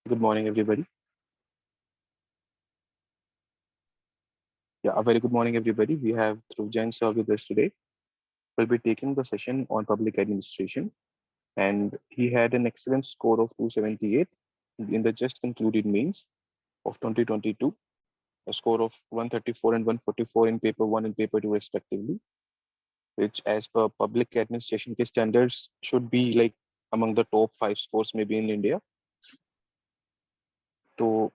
Good morning, everybody. A very good morning, everybody. We have Dhruv Sir with us today. We'll be taking the session on public administration, and he had an excellent score of 278 in the just concluded mains of 2022, a score of 134 and 144 in paper one and paper two, respectively, which, as per public administration standards, should be like among the top five scores maybe in India. So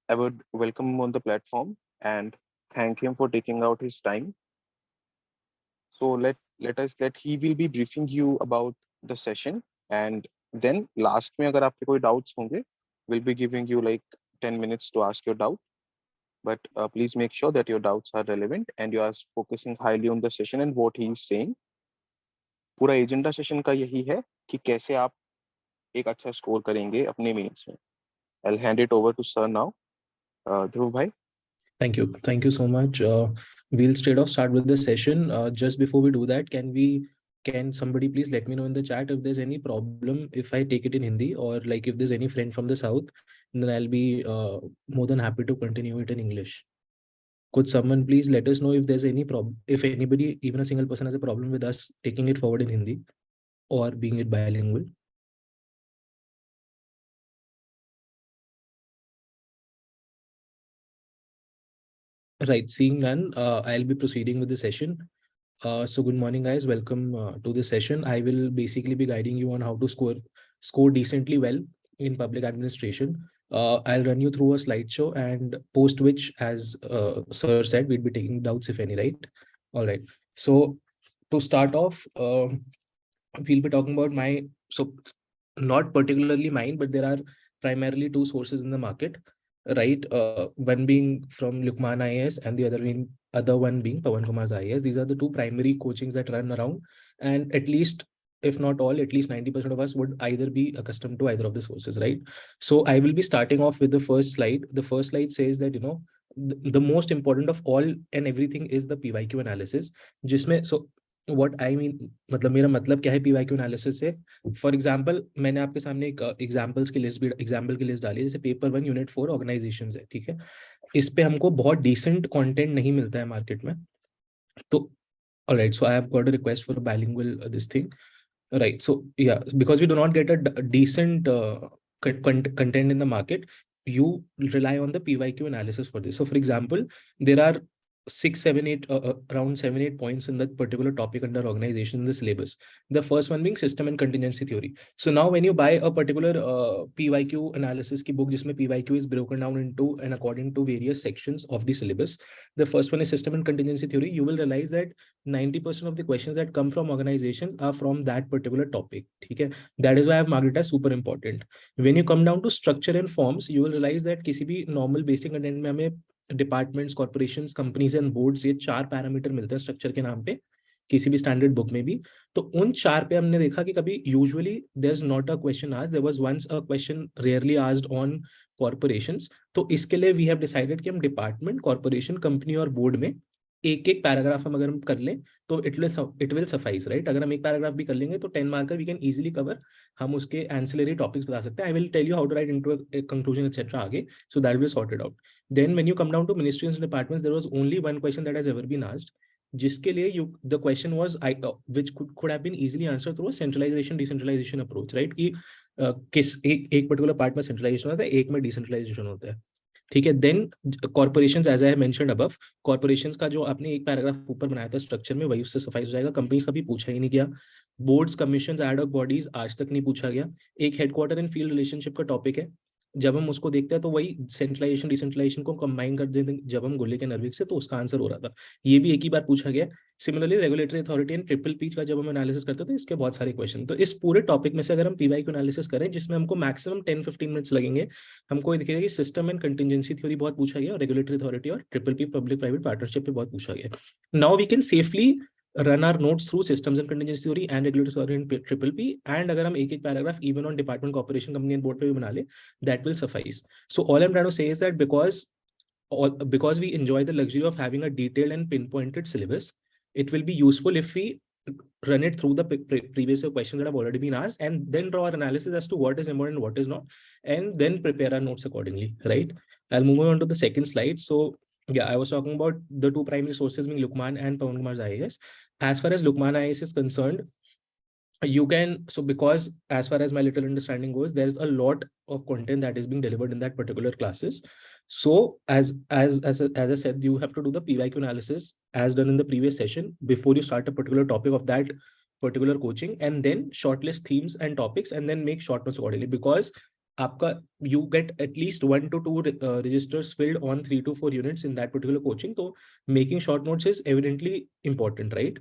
I would welcome him on the platform and thank him for taking out his time. So let he will be briefing you about the session, and then last में अगर आपके कोई doubts होंगे, we'll be giving you like 10 minutes to ask your doubt. But please make sure that your doubts are relevant and you are focusing highly on the session and what he is saying. पूरा agenda session का यही है कि कैसे आप एक अच्छा score करेंगे अपने मेंस में. I'll hand it over to sir now. Dhruv bhai. Thank you. Thank you so much. We'll straight off start with the session. Just before we do that, can somebody please let me know in the chat if there's any problem if I take it in Hindi, or like if there's any friend from the South, then I'll be more than happy to continue it in English. Could someone please let us know if there's any problem, if anybody, even a single person, has a problem with us taking it forward in Hindi or being it bilingual? Right, seeing none, I'll be proceeding with the session. So good morning, guys. Welcome to this session. I will basically be guiding you on how to score decently well in public administration. I'll run you through a slideshow, and post which, as sir said, we'd be taking doubts if any, right? All right. So to start off, we'll be talking about not particularly mine, but there are primarily two sources in the market, right? One being from Lukman IAS and the other one being Pawan Kumar's IAS. These are the two primary coachings that run around, and at least, if not all, at least 90% of us would either be accustomed to either of the sources, right? So I will be starting off with the first slide. The first slide says that, the most important of all and everything is the PYQ analysis. So what I mean, मतलब मेरा मतलब क्या है PYQ analysis से? For example, मैंने आपके सामने एक एग्जांपल की लिस्ट डाली है, जैसे पेपर 1 यूनिट 4 ऑर्गेनाइजेशंस है, ठीक है? इस पे हमको बहुत डिसेंट कंटेंट नहीं मिलता है मार्केट में. तो alright, so I have got a request for bilingual this thing, right? So yeah, because we do not get a decent content in the market, you rely on the PYQ analysis for this. So for example, there are 6, 7, 8 around 7, 8 points in that particular topic under organization in the syllabus. The first one being system and contingency theory. So now when you buy a particular PYQ analysis ki book, jisme PYQ is broken down into and according to various sections of the syllabus, the first one is system and contingency theory. You will realize that 90% of the questions that come from organizations are from that particular topic. Okay? That is why I have marked it as super important. When you come down to structure and forms, you will realize that किसी भी normal basic content में हमें departments, corporations, companies and boards, ये 4 parameter मिलते हैं structure के नाम पे किसी भी स्टैंडर्ड बुक में भी. तो उन 4 पे हमने देखा कि कभी usually there is not a question asked, there was once a question rarely asked on corporations. तो इसके लिए वी हैव डिसाइडेड कि हम डिपार्टमेंट, कॉर्पोरेशन, कंपनी और बोर्ड में एक एक पैराग्राफ हम अगर हम कर लें तो इट विल सफाइस, राइट? अगर हम एक पैराग्राफ भी कर लेंगे तो 10 marker we can easily cover. हम उसके एंसिलरी टॉपिक्स बता सकते हैं. I will tell you how to write into a conclusion etcetera आगे, so that will sorted out. Then when you come down to ministries and departments, there was only one question that has ever been asked, जिसके लिए the question was which could have been easily answered through a centralization decentralization approach, right? कि किस एक particular part में centralization होता है, एक में decentralization होता है, ठीक है? Then corporations, as I have mentioned above, corporations का जो आपने एक पैराग्राफ ऊपर बनाया था स्ट्रक्चर में, वही उससे सफाई हो जाएगा. कंपनीज का भी पूछा ही नहीं गया. Boards, commissions, ad hoc bodies आज तक नहीं पूछा गया. एक हेडक्वार्टर एंड फील्ड रिलेशनशिप का टॉपिक है, जब हम उसको देखते हैं तो वही सेंट्रलाइजेशन डिसेंट्रलाइजेशन को कंबाइन कर देते हैं जब हम गोले के नर्विक से, तो उसका आंसर हो रहा था. ये भी एक ही बार पूछा गया. Similarly regulatory authority and triple P का जब हम एनालिसिस करते थे, इसके बहुत सारे क्वेश्चन. तो इस पूरे टॉपिक में से अगर हम पीवाईक्यू एनालिसिस करें, जिसमें हमको मैक्सिमम 10-15 मिनट्स लगेंगे, हमको ये दिखेगा कि सिस्टम एंड कंटिजेंसी थ्योरी बहुत पूछा गया, और रेगुलेटरी अथॉरिटी और triple P public private partnership पे बहुत पूछा गया. Now we can safely run our notes through systems and contingency theory and regulatory theory and triple P, and अगर हम एक एक paragraph even on department, corporation, company and board पे भी बना ले, that will suffice. So all I'm trying to say is that because we enjoy the luxury of having a detailed and pinpointed syllabus, it will be useful if we run it through the previous questions that have already been asked, and then draw our analysis as to what is important and what is not, and then prepare our notes accordingly, right? I'll move on to the second slide. So yeah, I was talking about the two primary sources being Lukman and Pawan Kumar's IAS. As far as Lukman IAS is concerned, you can, so because as far as my little understanding goes, there's a lot of content that is being delivered in that particular classes. So as I said, you have to do the PYQ analysis as done in the previous session before you start a particular topic of that particular coaching, and then shortlist themes and topics, and then make short notes accordingly, because आपका you get at least 1 to 2 registers filled on 3 to 4 units in that particular coaching. So making short notes is evidently important, right?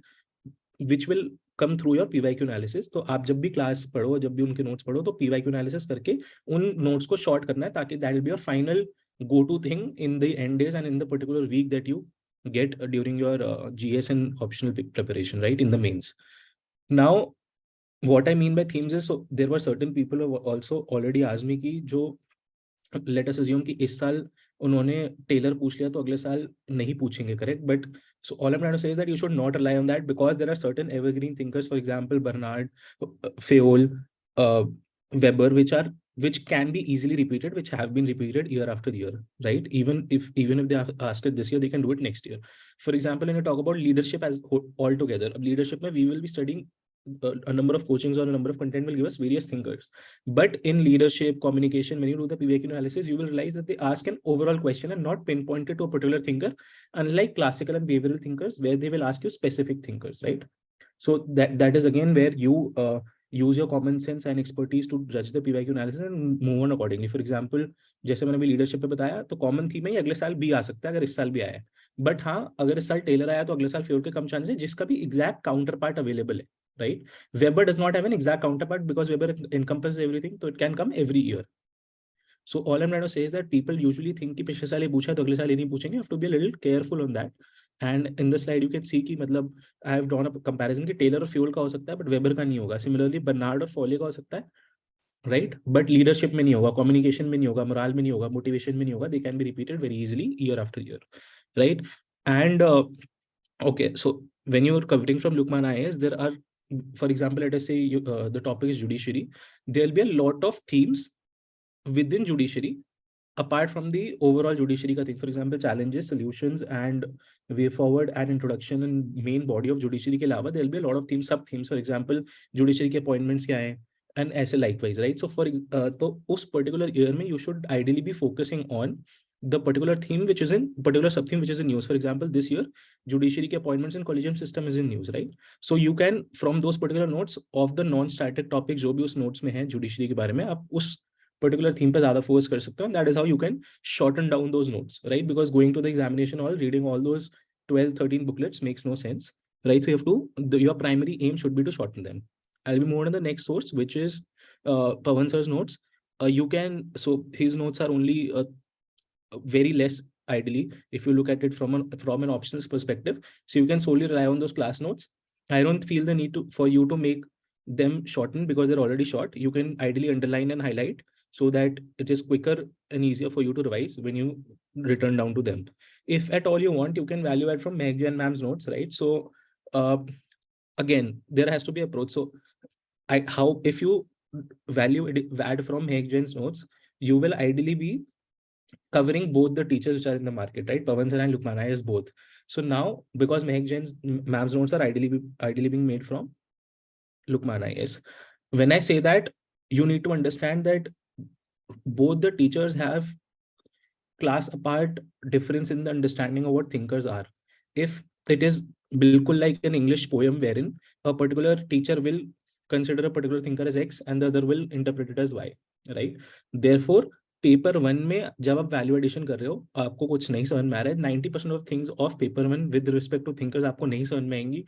Which will come through your PYQ analysis. तो आप जब भी class पढ़ो, जब भी उनके notes पढ़ो, तो PYQ एनालिसिस करके उन नोट्स को शॉर्ट करना है, ताकि that will be your final go to thing in the end days and in the particular week that you get during your GS and optional preparation, right, in the mains. Now what I mean by themes is, so there were certain people who also already asked me कि जो let us assume कि इस साल उन्होंने Taylor पूछ लिया तो अगले साल नहीं पूछेंगे, correct? But so all I'm trying to say is that you should not rely on that, because there are certain evergreen thinkers, for example Bernard, Fayol, Weber, which can be easily repeated, which have been repeated year after year, right? Even if they have asked it this year, they can do it next year. For example, when you talk about leadership as altogether, leadership mein we will be studying a number of coachings or a number of content will give us various thinkers. But in leadership, communication, when you do the PYQ analysis, you will realize that they ask an overall question and not pinpointed to a particular thinker, unlike classical and behavioral thinkers, where they will ask you specific thinkers, right? So that is again where you use your common sense and expertise to judge the PYQ analysis and move on accordingly. For example, जैसे मैंने अभी leadership पे बताया, तो common theme है अगले साल भी आ सकता है अगर इस साल भी आया है. बट हाँ, अगर इस साल टेलर आया तो अगले साल फेवर के कम चांस है, जिसका भी एग्जैक्ट काउंटर पार्ट अवेलेबल है, right? Weber does not have an exact counterpart because Weber encompasses everything, so it can come every year. So all I'm trying to say is that people usually think कि पिछले साल ये पूछा तो अगले साल ये नहीं पूछेंगे. You have to be a little careful on that. And in the slide you can see कि मतलब I have drawn a comparison कि टेलर और फ्यूल का हो सकता है, but वेबर का नहीं होगा. Similarly बर्नार्ड और फॉले का हो सकता है, right? But leadership में नहीं होगा, communication में नहीं होगा, morale में नहीं होगा, motivation में नहीं होगा. They can be repeated very easily year after year, right? And okay, so when you're covering from Lukman IAS, there are, for example, let us say the topic is judiciary. There'll be a lot of themes within judiciary apart from the overall judiciary ka thing. For example, challenges, solutions, and way forward and introduction and main body of judiciary ke alawa, there'll be a lot of themes, sub themes. For example, judiciary ke appointments kya hai, and ऐसे likewise, right? So for तो उस particular year में you should ideally be focusing on the particular theme which is in particular sub theme which is in news. For example, this year judiciary के appointments and collegium system is in news, right? So you can from those particular notes of the non-static topics जो भी उस notes में है judiciary के बारे में, आप उस particular theme पे ज़्यादा focus कर सकते हो, and that is how you can shorten down those notes, right? Because going to the examination hall, reading all those 12-13 booklets makes no sense, right? So you have to, your primary aim should be to shorten them. I'll be moving on to the next source, which is Pawan sir's notes. You can, so his notes are only very less ideally if you look at it from an options perspective. So you can solely rely on those class notes. I don't feel the need for you to make them shorten because they're already short. You can ideally underline and highlight so that it is quicker and easier for you to revise when you return down to them. If at all you want, you can value add from Meg and ma'am's notes, right? So again, there has to be approach. So if you value add from Meg Jain's notes, you will ideally be covering both the teachers which are in the market, right? Pawan sir and Lukman IAS both. So now, because Mehak Jain's ma'am's notes are ideally being made from Lukman IAS. When I say that, you need to understand that both the teachers have class apart difference in the understanding of what thinkers are. If it is bilkul like an English poem wherein a particular teacher will consider a particular thinker as X and the other will interpret it as Y, right? Therefore, paper 1 में जब आप value addition कर रहे हो, आपको कुछ नहीं समझ में आ रहा है, 90% of things of paper 1 with respect to thinkers आपको नहीं समझ में आएंगी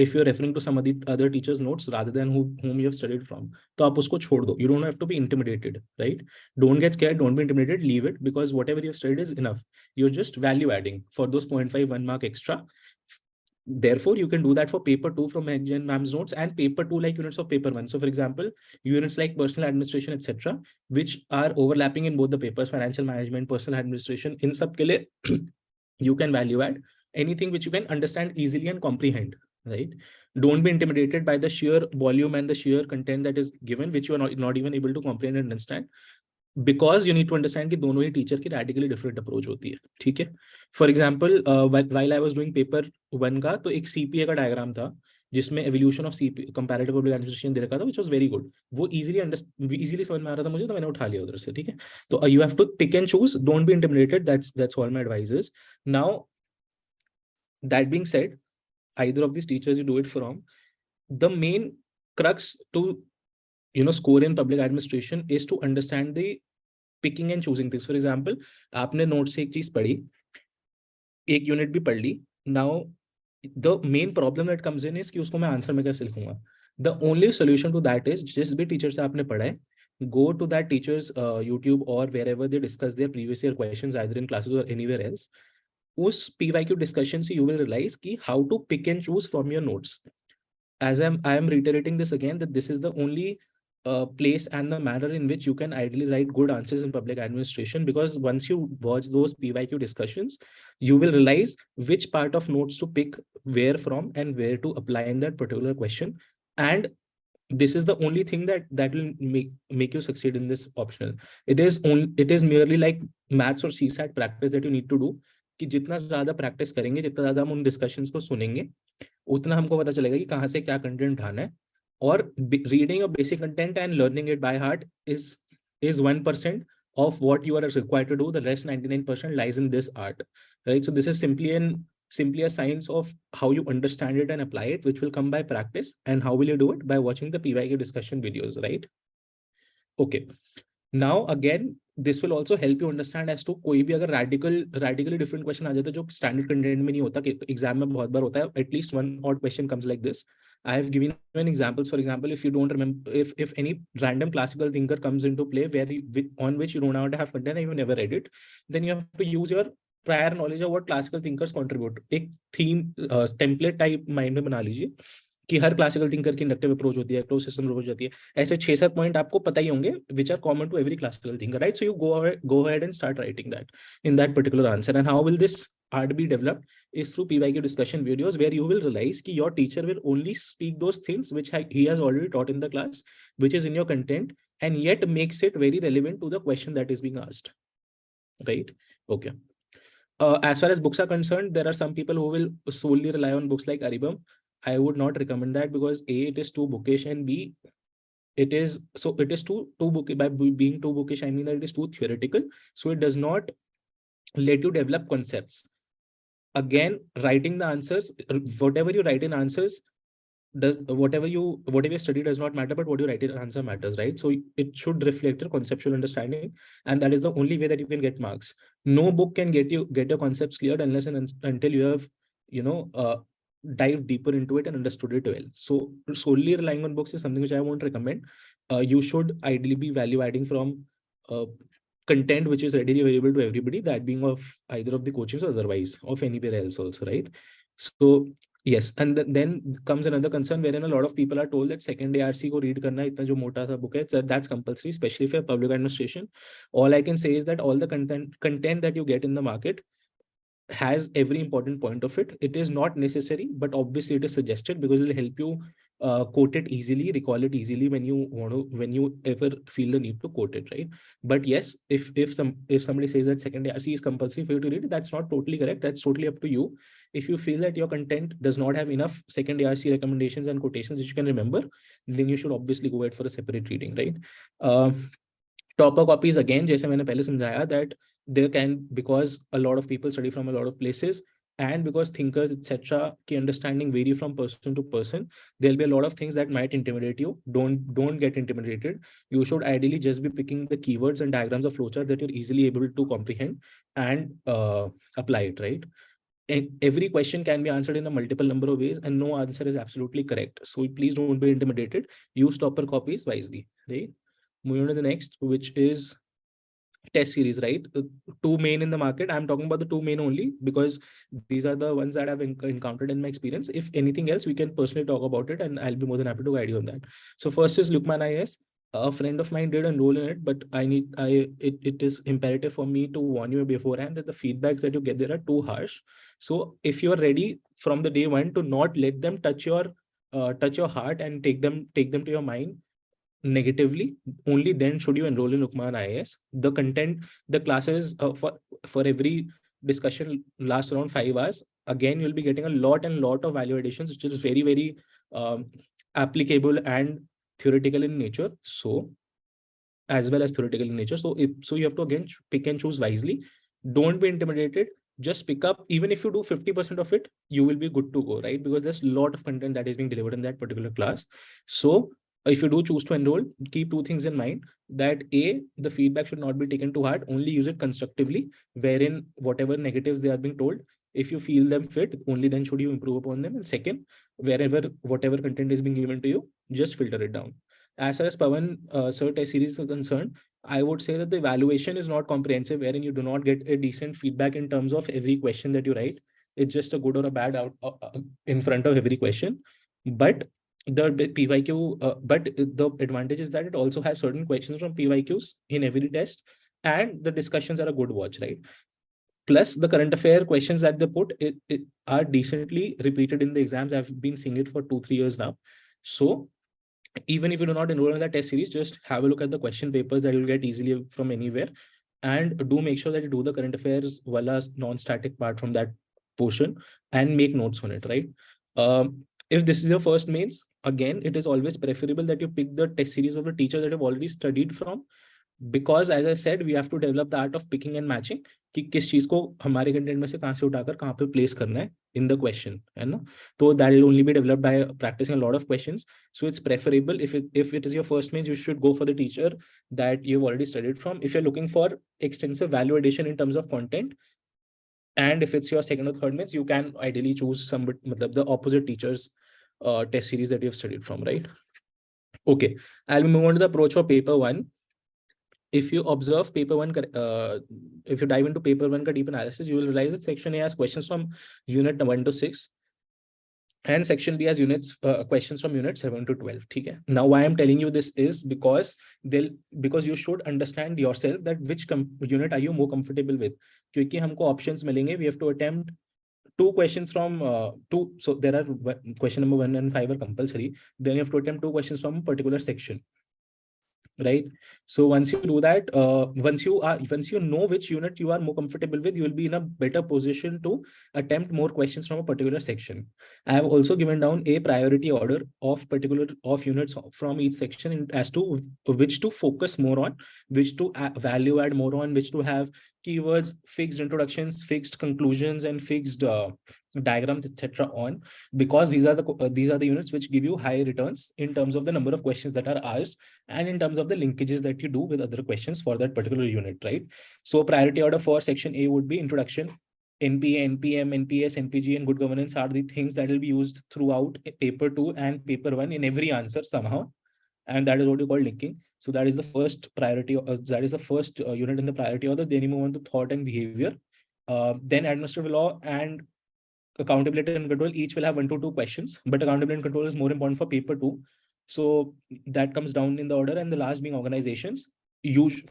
if you're referring to some other teachers notes rather than whom you have studied from. तो आप उसको छोड़ दो. You don't have to be intimidated, right? Don't get scared, don't be intimidated, leave it, because whatever you've studied is enough. You're just value adding for those 0.5 1 mark extra. Therefore, you can do that for paper 2 from Mehak Jain ma'am's notes and paper 2 like units of paper 1. So for example, units like personal administration, etc., which are overlapping in both the papers, financial management, personal administration, in sab ke liye you can value add anything which you can understand easily and comprehend, right? Don't be intimidated by the sheer volume and the sheer content that is given, which you are not even able to comprehend and understand, because you need to understand कि दोनों ही teacher की radically different approach होती है, ठीक है? For example, while I was doing paper 1 का, तो एक CPA का डायग्राम था जिसमें evolution of CPA comparative public administration दे रखा था, which was very good. वो easily समझ में आ रहा था मुझे, तो मैंने उठा लिया उधर से, ठीक है? तो you have to pick and choose, don't be intimidated. That's all my advice is. Now, that being said, either of these teachers you do it from, the main crux to score in public administration is to understand the picking and choosing things. For example, आपने note से एक चीज पढ़ी, एक unit भी पढ़ ली, now the main problem that comes in is कि उसको मैं आंसर में कैसे लिखूंगा. The only solution to that is, जिस भी टीचर से आपने पढ़ा है, go to that teacher's YouTube or wherever they discuss their previous year questions, either in classes or anywhere else. उस PYQ discussion से you will realize कि how to pick and choose from your notes. As I am reiterating this again, that this is the only place and the manner in which you can ideally write good answers in public administration, because once you watch those PYQ discussions, you will realize which part of notes to pick where from and where to apply in that particular question. And this is the only thing that will make you succeed in this optional. It is merely like maths or CSAT practice that you need to do, कि जितना ज्यादा practice करेंगे, जितना ज्यादा हम उन discussions को सुनेंगे, उतना हमको पता चलेगा कि कहाँ से क्या कंटेंट उठाना है. और reading a basic content and learning it by heart is 1% of what you are required to do. The rest 99% lies in this art, right? So this is simply a science of how you understand it and apply it, which will come by practice. And how will you do it? By watching the PYQ discussion videos, right? Okay. Now again, this will also help you understand as to कोई भी अगर radically different question आ जाता है जो standard content में नहीं होता, कि exam में बहुत बार होता है, at least one odd question comes like this. I have given you an example. For example, if you don't remember, if any random classical thinker comes into play on which you don't have to have content and you never read it, then you have to use your prior knowledge of what classical thinkers contribute. एक theme template type mind में बना लीजिए कि हर classical thinker की inductive approach होती है, close system approach होती है, ऐसे 6-7 पॉइंट आपको पता ही होंगे, which are common to every classical thinker, right? So you go ahead and start writing that in that particular answer. And how will this art be developed is through PYQ discussion videos, where you will realize कि your teacher will only speak those things which he has already taught in the class, which is in your content, and yet makes it very relevant to the question that is being asked, right? Okay. As far as books are concerned, there are some people who will solely rely on books like Aribam. I would not recommend that, because A, it is too bookish, and B, it is too bookish. By being too bookish, I mean that it is too theoretical. So it does not let you develop concepts. Again, writing the answers, whatever you write in answers, whatever you study does not matter, but what you write in answer matters, right? So it should reflect your conceptual understanding, and that is the only way that you can get marks. No book can get your concepts cleared unless and until you have dive deeper into it and understood it well. So solely relying on books is something which I won't recommend. You should ideally be value adding from content which is readily available to everybody, that being of either of the coaches or otherwise of anywhere else also, right? So yes, and then comes another concern wherein a lot of people are told that second ARC को read करना है, इतना जो मोटा सा book है, that's compulsory, especially for public administration. All I can say is that all the content that you get in the market has every important point of it. It is not necessary, but obviously it is suggested, because it will help you quote it easily, recall it easily when you ever feel the need to quote it, right? But yes, if somebody says that second ARC is compulsory for you to read, that's not totally correct. That's totally up to you. If you feel that your content does not have enough second ARC recommendations and quotations which you can remember, then you should obviously go ahead for a separate reading, right? Topper copies, again, जैसे मैंने पहले समझाया, that there can, because a lot of people study from a lot of places, and because thinkers etc की understanding vary from person to person, there'll be a lot of things that might intimidate you. Don't get intimidated. You should ideally just be picking the keywords and diagrams of flowchart that you're easily able to comprehend and apply it, right? And every question can be answered in a multiple number of ways, and no answer is absolutely correct. So please don't be intimidated. Use topper copies wisely, right? Moving on to the next, which is test series, right? Two main in the market. I'm talking about the two main only, because these are the ones that I've encountered in my experience. If anything else, we can personally talk about it, and I'll be more than happy to guide you on that. So first is Lukman IS. a friend of mine did enroll in it, but it is imperative for me to warn you beforehand that the feedbacks that you get there are too harsh. So if you are ready from the day one to not let them touch your heart and take them to your mind negatively, only then should you enroll in Lukman IAS. The content, the classes for every discussion lasts around 5 hours. Again, you'll be getting a lot and lot of value additions, which is very, very applicable and theoretical in nature. So as well as theoretical in nature. So you have to again pick and choose wisely. Don't be intimidated. Just pick up, even if you do 50% of it, you will be good to go, right? Because there's a lot of content that is being delivered in that particular class. So if you do choose to enroll, keep two things in mind: that A, the feedback should not be taken to heart, only use it constructively, wherein whatever negatives they are being told, if you feel them fit, only then should you improve upon them. And second, whatever content is being given to you, just filter it down. As far as Pawan Sir test series is concerned, I would say that the evaluation is not comprehensive, wherein you do not get a decent feedback in terms of every question that you write. It's just a good or a bad out in front of every question. But the PYQ, but the advantage is that it also has certain questions from PYQs in every test, and the discussions are a good watch, right? Plus, the current affair questions that they put it are decently repeated in the exams. I've been seeing it for 2-3 years now. So even if you do not enroll in the test series, just have a look at the question papers that you'll get easily from anywhere, and do make sure that you do the current affairs wala non-static part from that portion and make notes on it, right? If this is your first mains, again, it is always preferable that you pick the test series of a teacher that you've already studied from, because as I said, we have to develop the art of picking and matching कि किस चीज को हमारे content में से कहाँ से उठाकर कहाँ पे प्लेस करना है in the question, है ना? तो that will only be developed by practicing a lot of questions. So it's preferable, if it is your first mains, you should go for the teacher that you've already studied from. If you're looking for extensive value addition in terms of content, and if it's your second or third mains, you can ideally choose the opposite teachers test series that you've studied from, right? Okay, I'll move on to the approach for paper one. If you observe paper one, if you dive into paper one deep analysis, you will realize that section A has questions from unit 1 to 6, and section B has questions from unit 7 to 12. Okay. Now, why I'm telling you this is because you should understand yourself that which unit are you more comfortable with. Because हमको options मिलेंगे, we have to attempt two questions from two. So there are question number 1 and 5 are compulsory. Then you have to attempt two questions from a particular section, right? So once you do that, once you know which unit you are more comfortable with, you will be in a better position to attempt more questions from a particular section. I have also given down a priority order of units from each section as to which to focus more on, which to value add more on, which to have keywords, fixed introductions, fixed conclusions, and fixed diagrams, etc. on, because these are the units which give you high returns in terms of the number of questions that are asked, and in terms of the linkages that you do with other questions for that particular unit, right? So priority order for section A would be introduction. NPA, NPM, NPS, NPG, and good governance are the things that will be used throughout paper 2 and paper 1 in every answer somehow. And that is what you call linking. So that is the first priority, that is the first unit in the priority order. Then you move on to thought and behavior. Then administrative law and accountability and control each will have 1 to 2 questions, but accountability and control is more important for paper 2. So that comes down in the order. And the last being organizations.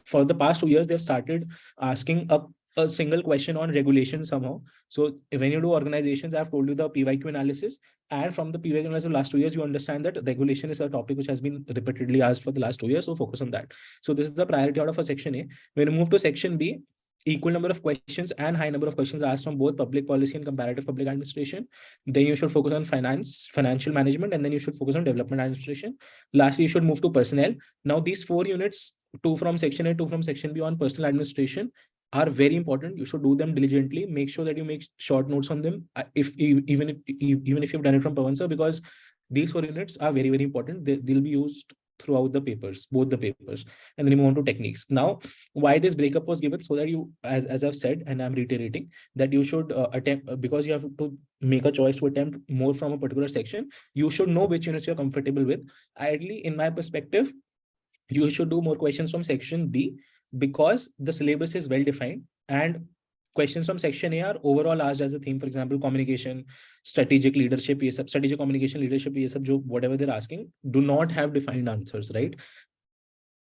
For the past 2 years, they've started asking a single question on regulation somehow. So when you do organizations, I've told you the PYQ analysis, and from the PYQ analysis of last 2 years, you understand that regulation is a topic which has been repeatedly asked for the last 2 years. So focus on that. So this is the priority order for section A. When you move to section B, equal number of questions and high number of questions asked from both public policy and comparative public administration. Then you should focus on financial management, and then you should focus on development administration. Lastly, you should move to personnel. Now, these 4 units, 2 from section A, 2 from section B on personal administration, are very important. You should do them diligently. Make sure that you make short notes on them. Even if you've done it from Pawan sir, because these 4 units are very, very important. They'll be used throughout the papers, both the papers. And then you move on to techniques. Now, why this breakup was given? So that you, as I've said, and I'm reiterating, that you should attempt, because you have to make a choice to attempt more from a particular section, you should know which units you're comfortable with. Ideally, in my perspective, you should do more questions from section B, because the syllabus is well defined, and questions from section A are overall asked as a theme. For example, communication, strategic leadership, strategic communication, leadership, whatever they're asking, do not have defined answers, right?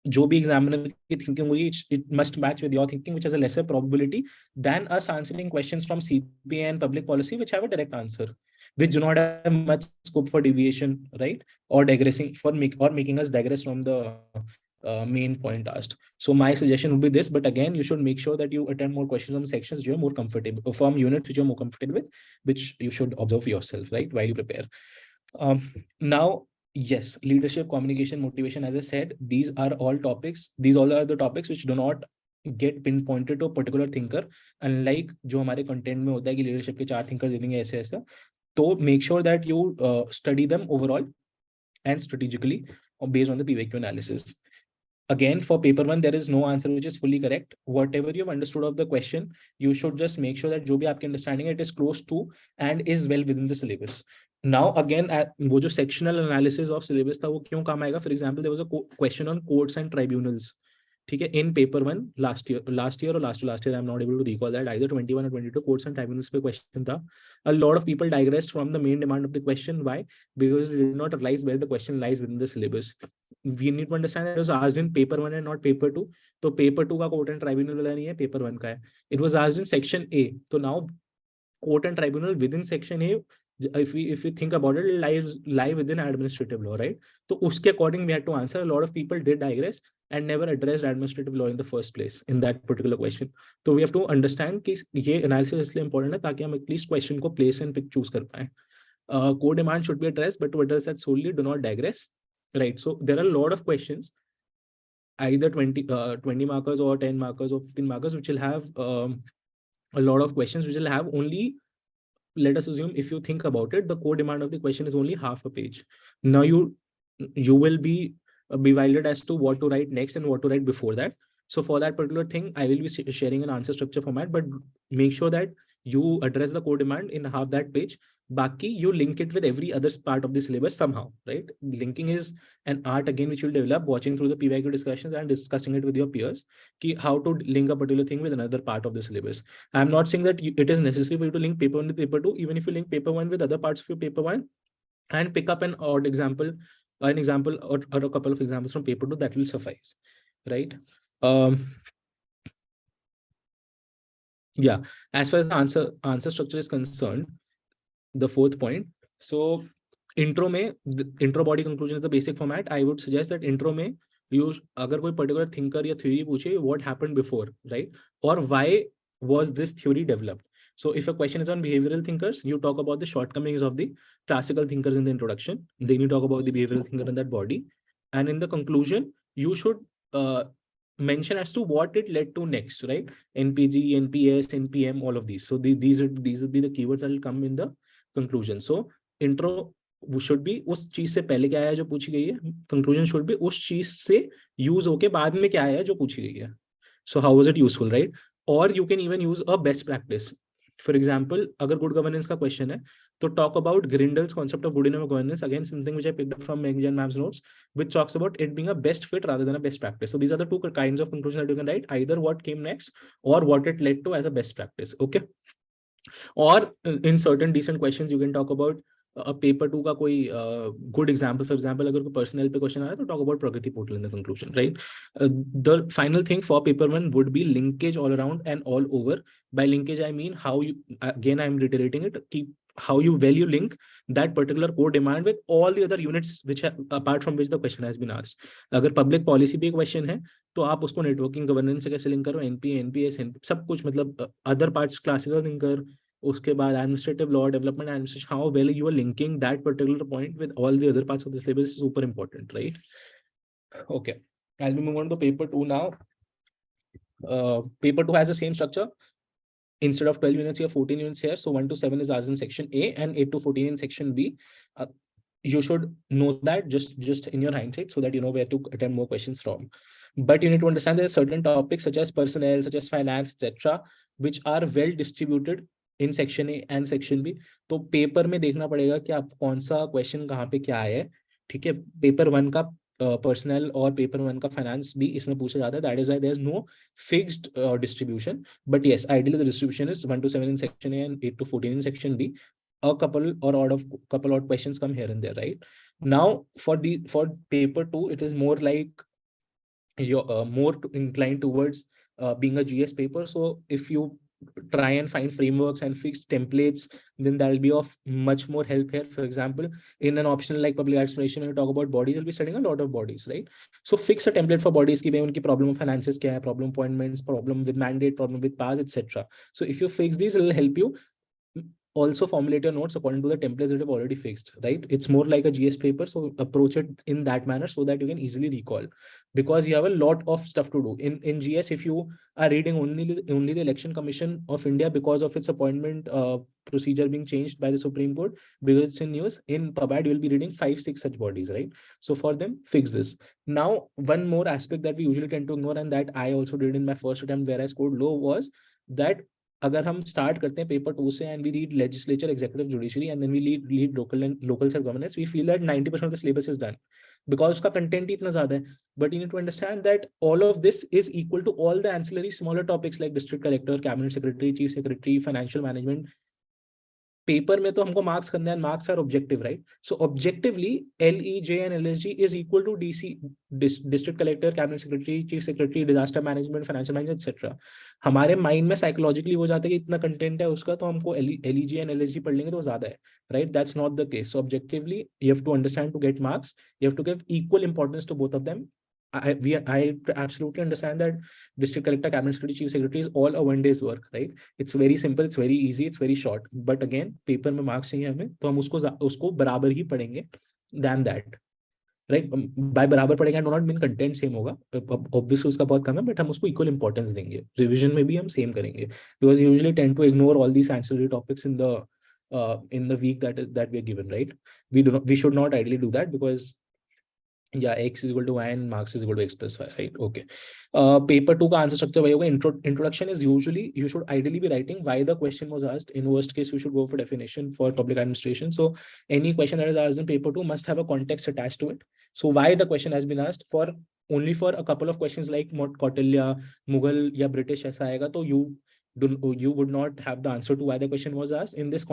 जो भी examiner की thinking होगी, it must match with your thinking, which has a lesser probability than us answering questions from CPA and public policy, which have a direct answer, which do not have much scope for deviation, right? Or digressing making us digress from the main point asked. So my suggestion would be this, but again, you should make sure that you attend more questions from sections you're more comfortable, from units which you're more comfortable with, which you should observe yourself, right, while you prepare. Now, yes, leadership, communication, motivation, as I said, these are all topics. These all are the topics which do not get pinpointed to a particular thinker, unlike जो हमारे content में होता है कि leadership के 4 thinkers दे देंगे ऐसे ऐसा. तो make sure that you study them overall and strategically based on the PYQ analysis. Again, for paper 1, there is no answer which is fully correct. Whatever you've understood of the question, you should just make sure that जो भी आपकी understanding है, it is close to and is well within the syllabus. Now again, वो जो sectional analysis of syllabus था वो क्यों काम आएगा? For example, there was a question on courts and tribunals. ठीक है, in paper 1 last year or last year, I'm not able to recall that, either 21 or 22, courts and tribunals पे question था. A lot of people digressed from the main demand of the question. Why? Because they did not realize where the question lies within the syllabus. We need to understand that it was asked in paper 1 and not paper 2. तो paper 2 का court and tribunal वाला नहीं है, paper 1 का है. It was asked in section A. तो now court and tribunal within section A, if we think about it, lie within administrative law, right? तो उसके according we had to answer. A lot of people did digress and never addressed administrative law in the first place in that particular question. So we have to understand कि ये analysis इसलिए important है ताकि हम at least question को place and pick choose कर पाएं. Core demand should be addressed, but to address that solely, do not digress, right? So there are a lot of questions, either 20 markers or 10 markers or 15 markers, which will have a lot of questions which will have only, let us assume, if you think about it, the core demand of the question is only half a page. Now you will be bewildered as to what to write next and what to write before that. So for that particular thing, I will be sharing an answer structure format, but make sure that you address the core demand in half that page. Baki, you link it with every other part of the syllabus somehow, right? Linking is an art again, which you'll develop watching through the PYQ discussions and discussing it with your peers, ki how to link a particular thing with another part of the syllabus. I'm not saying that it is necessary for you to link paper 1 with paper 2. Even if you link paper 1 with other parts of your paper 1 and pick up an odd example, or a couple of examples from paper 2, that will suffice, right? Yeah, as far as the answer structure is concerned, the 4th point. So intro में, the intro body conclusion is the basic format. I would suggest that intro में you, अगर कोई particular thinker या theory पूछे, what happened before, right? Or why was this theory developed? So if a question is on behavioral thinkers, you talk about the shortcomings of the classical thinkers in the introduction. Then you talk about the behavioral thinker in that body. And in the conclusion, you should mention as to what it led to next, right? NPG, NPS, NPM, all of these. So these will be the keywords that will come in the conclusion. So intro should be उस चीज से पहले क्या आया जो पूछी गई है. Conclusion should be उस चीज से use होके बाद में क्या आया जो पूछी गई है. So how was it useful, right? Or you can even use a best practice. For example, अगर good governance का question है, तो talk about Grindel's concept of good enough governance. Again, something which I picked up from Meg and Ma'am's notes, which talks about it being a best fit rather than a best practice. So these are the two kinds of conclusions that you can write: either what came next or what it led to as a best practice. Okay. Or in certain decent questions, you can talk about a paper 2 का कोई good example. For example, अगर कोई personnel पे question आ रहा है तो talk about Pragati portal in the conclusion, right? The final thing for paper 1 would be linkage all around and all over. By linkage, I mean how you, again, I'm reiterating it, keep how you link that particular core demand with all the other units which have, apart from which the question has been asked. अगर public policy पे question है तो आप उसको networking governance से कैसे link करो, NPA, NPS, सब कुछ, मतलब other parts, classical thinker, उसके बाद administrative law, development administration, how well you are linking that particular point with all the other parts of the syllabus is super important, right? Okay, I'll be moving on to paper 2 now. Paper 2 has the same structure. Instead of 12 units here, 14 units here. So 1 to 7 is asked in section A and 8 to 14 in section B. You should know that just in your hindsight so that you know where to attempt more questions from. But you need to understand there are certain topics such as personnel, such as finance, etc., which are well distributed in section A and section B. तो paper में देखना पड़ेगा कि आप कौन सा question कहाँ पे क्या है. ठीक है, पेपर 1 का पर्सनल और पेपर 1 का फाइनेंस भी इसमें पूछा जाता है. That is why there is no fixed distribution, but yes, ideally the distribution is 1 to 7 in section A and 8 to 14 in section B. A couple odd questions come here and there, right? Now for paper 2, it is more like you're more inclined towards being a GS paper. So if you try and find frameworks and fixed templates, then that'll be of much more help here. For example, in an optional like public administration, when you talk about bodies, you'll be studying a lot of bodies, right? So fix a template for bodies ki bhai unki problem of finances kya hai, problem appointments, problem with mandate, problem with powers, etc. So if you fix these, it'll help you also formulate your notes according to the templates that you've already fixed, right? It's more like a GS paper. So approach it in that manner so that you can easily recall, because you have a lot of stuff to do. In GS, if you are reading only the Election Commission of India because of its appointment procedure being changed by the Supreme Court, because it's in news, in PubAd, you will be reading 5-6 such bodies, right? So for them, fix this. Now, one more aspect that we usually tend to ignore, and that I also did in my first attempt where I scored low, was that अगर हम start करते हैं paper 2 से and we read legislature executive judiciary and then we read local self governance, we feel that 90% of the syllabus is done because उसका content ही इतना ज्यादा है. But you need to understand that all of this is equal to all the ancillary smaller topics like district collector, cabinet secretary, chief secretary, financial management. Paper में तो हमको marks करना है, marks are objective, right? So objectively LEJ and LSG is equal to DC, district collector, cabinet secretary, chief secretary, disaster management, financial management, etcetera. हमारे mind में psychologically हो जाता है कि इतना कंटेंट है उसका, तो हमको LEJ एंड LSG पढ़ लेंगे तो ज्यादा है, right? That's not the case. So objectively you have to understand to get marks, you have to give equal importance to both of them. I absolutely understand that district collector, cabinet secretary, chief secretary is all a one day's work, right? It's very simple, it's very easy, it's very short. But again, paper में marks चाहिए हमें, तो हम उसको बराबर ही पढ़ेंगे than that, right? By बराबर पढ़ेंगे, I do not mean content same होगा, obviously उसका बहुत कम है, but हम उसको equal importance देंगे. Revision में भी हम same करेंगे, because we usually tend to ignore all these ancillary topics in the week that we are given, right? We should not ideally do that, because x is equal to y and marks is equal to x plus y, right? Okay. Paper 2 का answer structure वही होगा. Introduction is usually, you should ideally be writing why the question was asked. In worst case, you should go for definition for public administration. So any question that is asked in paper 2 must have a context attached to it. So why the question has been asked, for only for a couple of questions like Kautilya, Mughal या British ऐसा आएगा, तो you would not have the answer to why the question was asked. In this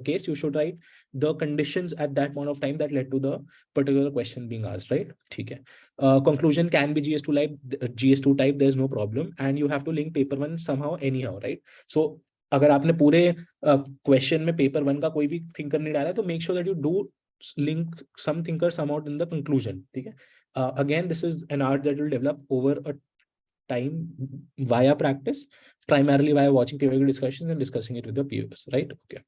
case, you should write the conditions at that point of time that led to the particular question being asked, right? ठीक है. Conclusion can be GS2 type, there's no problem, and you have to link paper 1 somehow anyhow, right? So अगर आपने पूरे question में paper 1 का कोई भी thinker नहीं डाला, तो make sure that you do link some thinker somehow in the conclusion, ठीक है? Again, this is an art that will develop over a time via practice, primarily via watching periodic discussions and discussing it with the peers, right? Okay.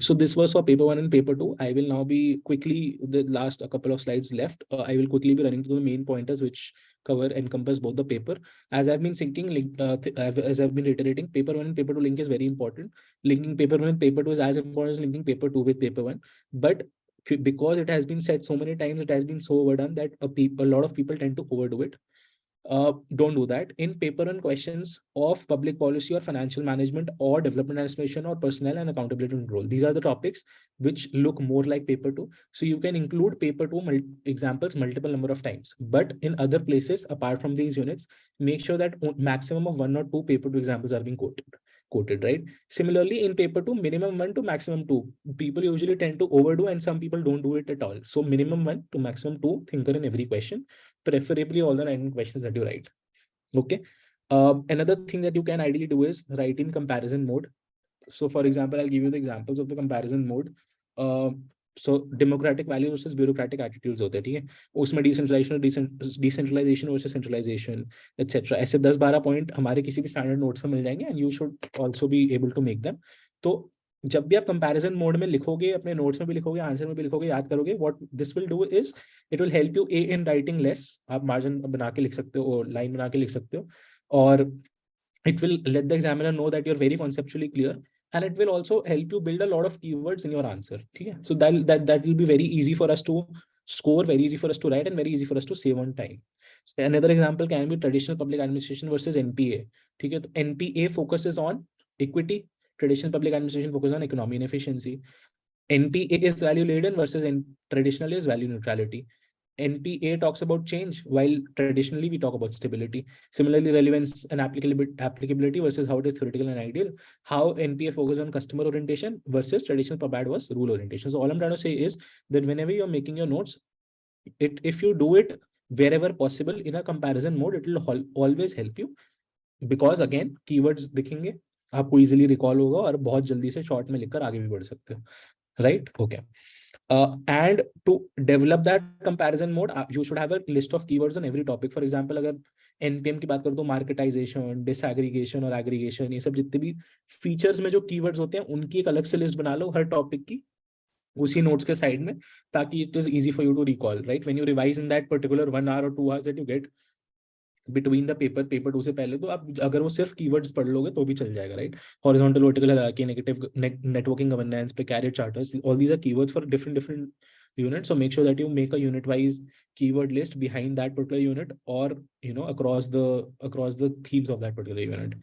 So this was for paper 1 and paper 2. I will now be quickly, the last a couple of slides left, I will quickly be running through the main pointers which encompass both the paper. As I've been as I've been reiterating, paper 1 and paper 2 link is very important. Linking paper 1 and paper 2 is as important as linking paper 2 with paper 1. But because it has been said so many times, it has been so overdone that a lot of people tend to overdo it. Don't do that. In paper 1 questions of public policy or financial management or development administration or personnel and accountability control, these are the topics which look more like paper 2. So you can include paper 2 examples multiple number of times. But in other places, apart from these units, make sure that maximum of 1 or 2 paper 2 examples are being quoted, right? Similarly, in paper 2, minimum 1 to maximum 2. People usually tend to overdo, and some people don't do it at all. So minimum 1 to maximum 2 thinker in every question, preferably all the 9 questions that you write. Okay. Another thing that you can ideally do is write in comparison mode. So for example, I'll give you the examples of the comparison mode. So democratic values versus bureaucratic attitudes होते हैं, ठीक है? उसमें decentralization versus centralization, etc. ऐसे 10-12 point हमारे किसी भी standard notes में मिल जाएंगे, and you should also be able to make them. तो जब भी आप कंपैरिजन मोड में लिखोगे, अपने नोट्स में भी लिखोगे, आंसर में भी लिखोगे, याद करोगे, what this will do is it will help you in writing less. आप मार्जिन बना के लिख सकते हो और लाइन बना के लिख सकते हो, और it will let the examiner know that you're very conceptually clear, and it will also help you build a lot of keywords in your answer. Okay? So that will be very easy for us to score, very easy for us to write, and very easy for us to save on time. So another example can be traditional public administration versus NPA. Okay? So NPA focuses on equity, traditional public administration focuses on economy and efficiency. NPA is value laden versus traditional is value neutrality. NPA talks about change, while traditionally we talk about stability. Similarly, relevance and applicability versus how it is theoretical and ideal. How NPA focuses on customer orientation versus traditional PubAd was rule orientation. So all I'm trying to say is that whenever you're making your notes, if you do it wherever possible in a comparison mode, it will always help you, because again keywords दिखेंगे, आपको easily recall होगा और बहुत जल्दी से short में लिखकर आगे भी बढ़ सकते हो, right? Okay. And to develop that comparison mode, you should have a list of keywords on every topic. For example, अगर NPM की बात करो तो marketization, disaggregation और aggregation, ये सब जितने भी features में जो keywords होते हैं उनकी एक अलग से list बना लो हर topic की, उसी notes के side में, ताकि it is easy for you to recall, right? When you revise in that particular 1 hour or 2 hours that you get between the paper 2 से पहले, तो आप अगर वो सिर्फ कीवर्ड्स पढ़ लोगे तो भी चल जाएगा, right? Horizontal vertical hierarchy, negative networking governance, precariat charters, all these are keywords for different units. So make sure that you make a unit wise keyword list behind that particular unit, or across the themes of that particular unit.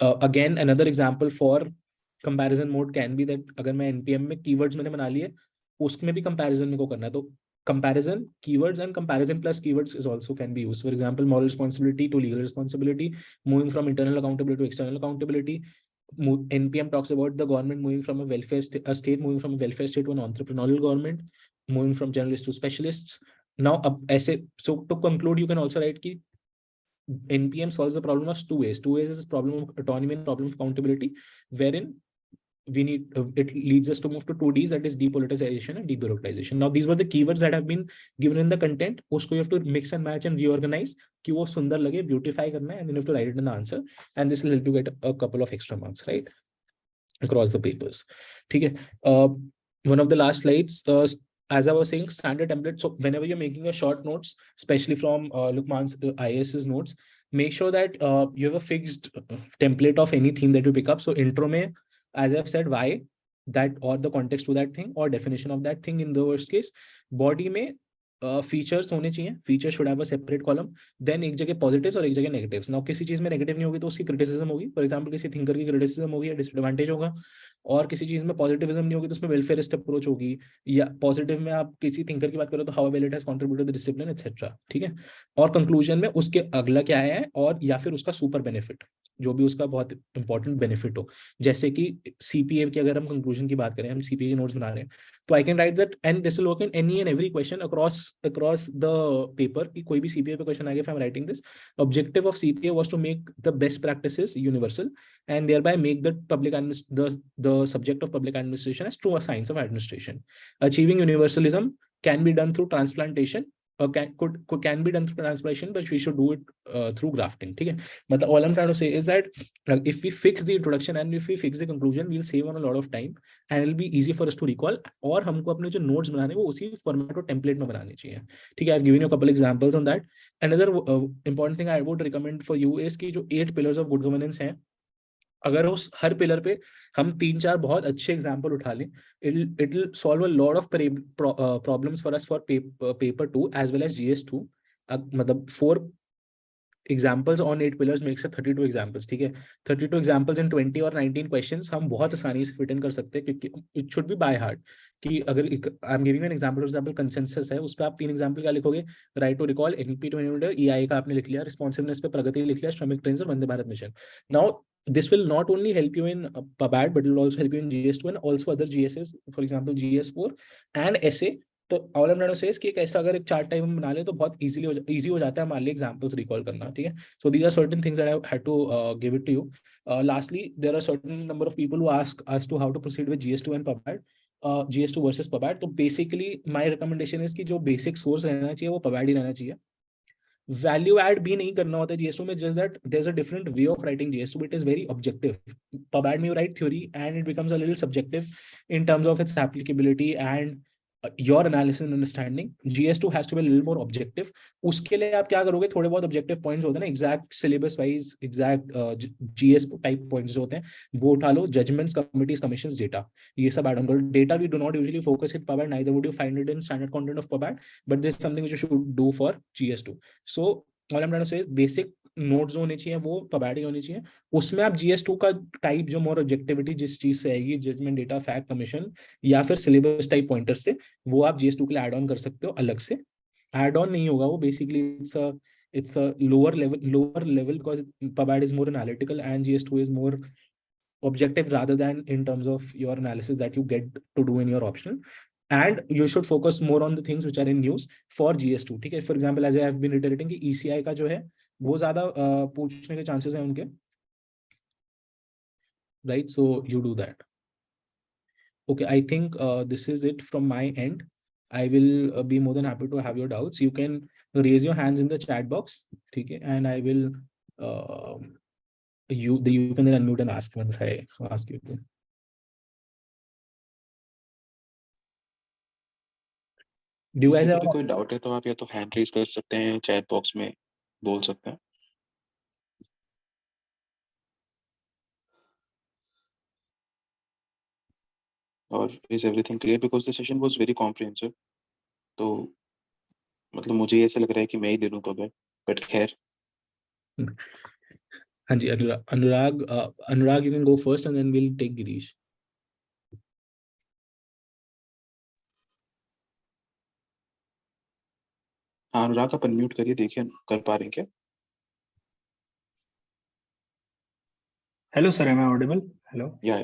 Again, another example for comparison mode can be that अगर मैं npm में keywords मैंने बना लिए, उसमें भी comparison मेरे को करना है, तो comparison keywords and comparison plus keywords is also can be used. For example, moral responsibility to legal responsibility, moving from internal accountability to external accountability. NPM talks about the government moving from a state moving from a welfare state to an entrepreneurial government, moving from generalists to specialists. Now, so to conclude, you can also write ki NPM solves the problem of two ways. Two ways is problem of autonomy and problem of accountability, wherein it leads us to move to 2Ds, that is depoliticization and debureaucratization. Now, these were the keywords that have been given in the content. Usko you have to mix and match and reorganize कि वो सुंदर लगे, beautify करना है, and then you have to write it in the answer, and this will help you get a couple of extra marks, right, across the papers. ठीक है. One of the last slides, as I was saying, standard template. So whenever you're making a short notes, especially from Lukman's IAS's notes, make sure that you have a fixed template of any theme that you pick up. So intro mein, as I've said, why that, or the context to that thing, or definition of that thing in the worst case. Body में features होने चाहिए, feature should have a separate column, then एक जगह positives और एक जगह negatives. Now किसी चीज में नेगेटिव नहीं होगी तो उसकी क्रिटिसिज्म होगी. फॉर एग्जांपल किसी थिंकर की क्रिटिसिज्म होगी या डिसएडवांटेज होगा, और किसी चीज में पॉजिटिविज्म नहीं होगी तो उसमें वेलफेयरिस्ट अप्रोच होगी, या पॉजिटिव में आप किसी थिंकर की बात करो तो how well it has contributed the discipline etcetera. ठीक है. और कंक्लूजन में उसके अगला क्या है, और या फिर उसका सुपर बेनिफिट, जो भी उसका बहुत इंपॉर्टेंट बेनिफिट हो. जैसे कि सीपीए की अगर हम कंक्लूजन की बात करें, हम सीपीए के नोट्स बना रहे हैं, तो I can write that, and this will work in any and every question across the paper. कि कोई भी सीपीए पे क्वेश्चन आ गया, I am writing this, objective of CPA was to make the best practices universal and thereby make the subject of public administration as true a science of administration. Achieving universalism can be done through transplantation, or can be done through translation, but we should do it through grafting. ठीक है. मतलब all I'm trying to say is that if we fix the introduction and if we fix the conclusion, we'll save on a lot of time and it'll be easy for us to recall. और हमको अपने जो notes बनाने वो उसी format और template में बनाने चाहिए. ठीक है. I've given you a couple examples on that. Another important thing I would recommend for you is कि जो 8 pillars of good governance हैं, अगर उस हर पिलर पे हम 3-4 बहुत अच्छे एग्जाम्पल उठा लें, it will solve a lot of problems for us for paper 2 as well as GS2. मतलब 4 examples on 8 pillars makes it 32 examples. ठीक है. 32 examples in 20 और 19 questions हम बहुत आसानी से फिट इन कर सकते हैं, क्योंकि it should be by heart. कि अगर I'm giving you an example, for example consensus है, उस पर आप 3 एग्जाम्पल क्या लिखोगे? Right to recall, NP to NP, EI का आपने लिख लिया, रिस्पॉन्सिवनेस पे प्रगति लिख लिया, श्रमिक ट्रेन और Vande Bharat mission. Now this will not only help you in PABAT, but it will also help you in GS2 and also other GSs, for example GS4 and SA. तो all I am trying to say कि कैसा अगर एक chart type में बना ले तो बहुत इजी हो जाता है हमारे लिए एग्जांपल्स रिकॉल करना. ठीक है. So these are certain things that I had to give it to you. Lastly, there are certain number of people who ask as to how to proceed with GS2 and PABAT, GS2 versus PABAT. तो basically my recommendation is कि जो basic source रहना चाहिए वो PABAT ही रहना चाहिए. Value add भी नहीं करना होता है GS2 में, just that there is a different way of writing GS2. It is very objective. PABAT में you write theory and it becomes a little subjective in terms of its applicability and your analysis and understanding. GS2 has to be a little more objective. उसके लिए आप क्या करोगे, थोड़े बहुत objective points होते हैं ना, exact syllabus wise, exact GS type points जो होते हैं वो उठा लो. Judgments, committees, commissions, data, ये सब add on करो. Data we do not usually focus in PABAT, neither would you find it in standard content of PABAT, but this is something which you should do for GS2. So all I'm trying to say is basic notes होने चाहिए वो PABAT होनी चाहिए. उसमें आप GS2 का type जो मोर objectivity जिस चीज से आएगी, जजमेंट, डेटा, फैक्ट, कमीशन या फिर सिलेबस टाइप पॉइंटर से, वो आप GS2 के लिए ऐड ऑन कर सकते हो. अलग से ऐड ऑन नहीं होगा वो, basically it's a lower level because PABAT is more analytical and GS2 is more objective rather than in terms of your analysis that you get to do in your optional. and you should focus more on the things which are in news for GS2. ठीक है, for example as I have been reiterating कि ECI का जो है वो ज्यादा पूछने के chances हैं उनके, right? So you do that. Okay, I think this is it from my end. I will be more than happy to have your doubts. You can raise your hands in the chat box, ठीक है, and I will you can then unmute and ask once I ask you to. Do you guys किसी have को भी कोई doubt है तो आप या तो हैंड रेज कर सकते हैं, चैट बॉक्स में बोल सकते हैं. और is everything clear, because the session was very comprehensive. तो मतलब मुझे ऐसा लग रहा है कि मैं ही ले लूं कवर, बट खैर. हाँ जी, अनुराग, you can go first and then we'll take Girish. हाँ, अनुराग आप अनम्यूट करिए, देखिए कर पा रहे हैं क्या. Hello sir, am I audible? Hello. Yeah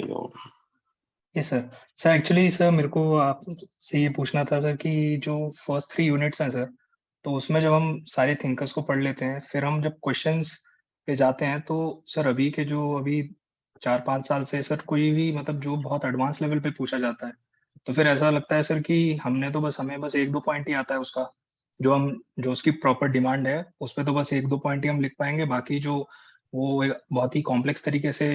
yes sir. Sir actually sir मेरे को आपसे ये पूछना था सर कि जो फर्स्ट 3 यूनिट्स हैं सर, तो उसमें जब हम सारे थिंकर्स को पढ़ लेते हैं, फिर हम जब क्वेश्चंस पे जाते हैं, तो सर अभी 4-5 साल से सर कोई भी मतलब जो बहुत एडवांस लेवल पे पूछा जाता है, तो फिर ऐसा लगता है सर कि हमें बस 1-2 पॉइंट ही आता है उसका, जो उसकी प्रॉपर डिमांड है, उस पे तो बस 1-2 पॉइंट ही हम लिख पाएँगे। बाकी जो वो एक बहुत ही कॉम्प्लेक्स तरीके से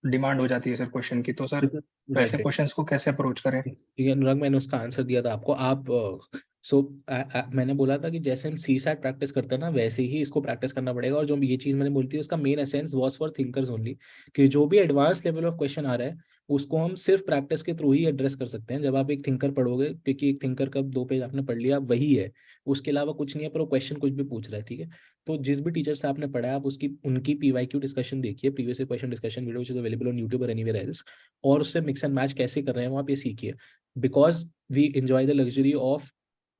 डिमांड हो जाती है सर क्वेश्चन की, तो सर वैसे क्वेश्चंस को कैसे अप्रोच करें? ठीक है अनुराग, मैंने उसका आंसर दिया था आपको. आप मैंने बोला था कि जैसे हम सी सैट प्रैक्टिस करते हैं ना, वैसे ही इसको प्रैक्टिस करना पड़ेगा. और जो ये चीज मैंने बोली थी, उसका main essence was for thinkers only, कि जो भी एडवांस लेवल ऑफ क्वेश्चन आ रहा है उसको हम सिर्फ प्रैक्टिस के थ्रू ही एड्रेस कर सकते हैं. जब आप एक थिंकर पढ़ोगे, क्योंकि एक थिंकर का 2 पेज आपने पढ़ लिया वही है, उसके अलावा कुछ नहीं है, पर वो क्वेश्चन कुछ भी पूछ रहा है. ठीक है, तो जिस भी टीचर से आपने पढ़ा है, आप उनकी PYQ डिस्कशन देखिए, previous question discussion video which is available on YouTube और एनीवेयर एल्स, और उससे मिक्स एंड मैच कैसे कर रहे हैं वो आप ये सीखिए. Because we enjoy the luxury of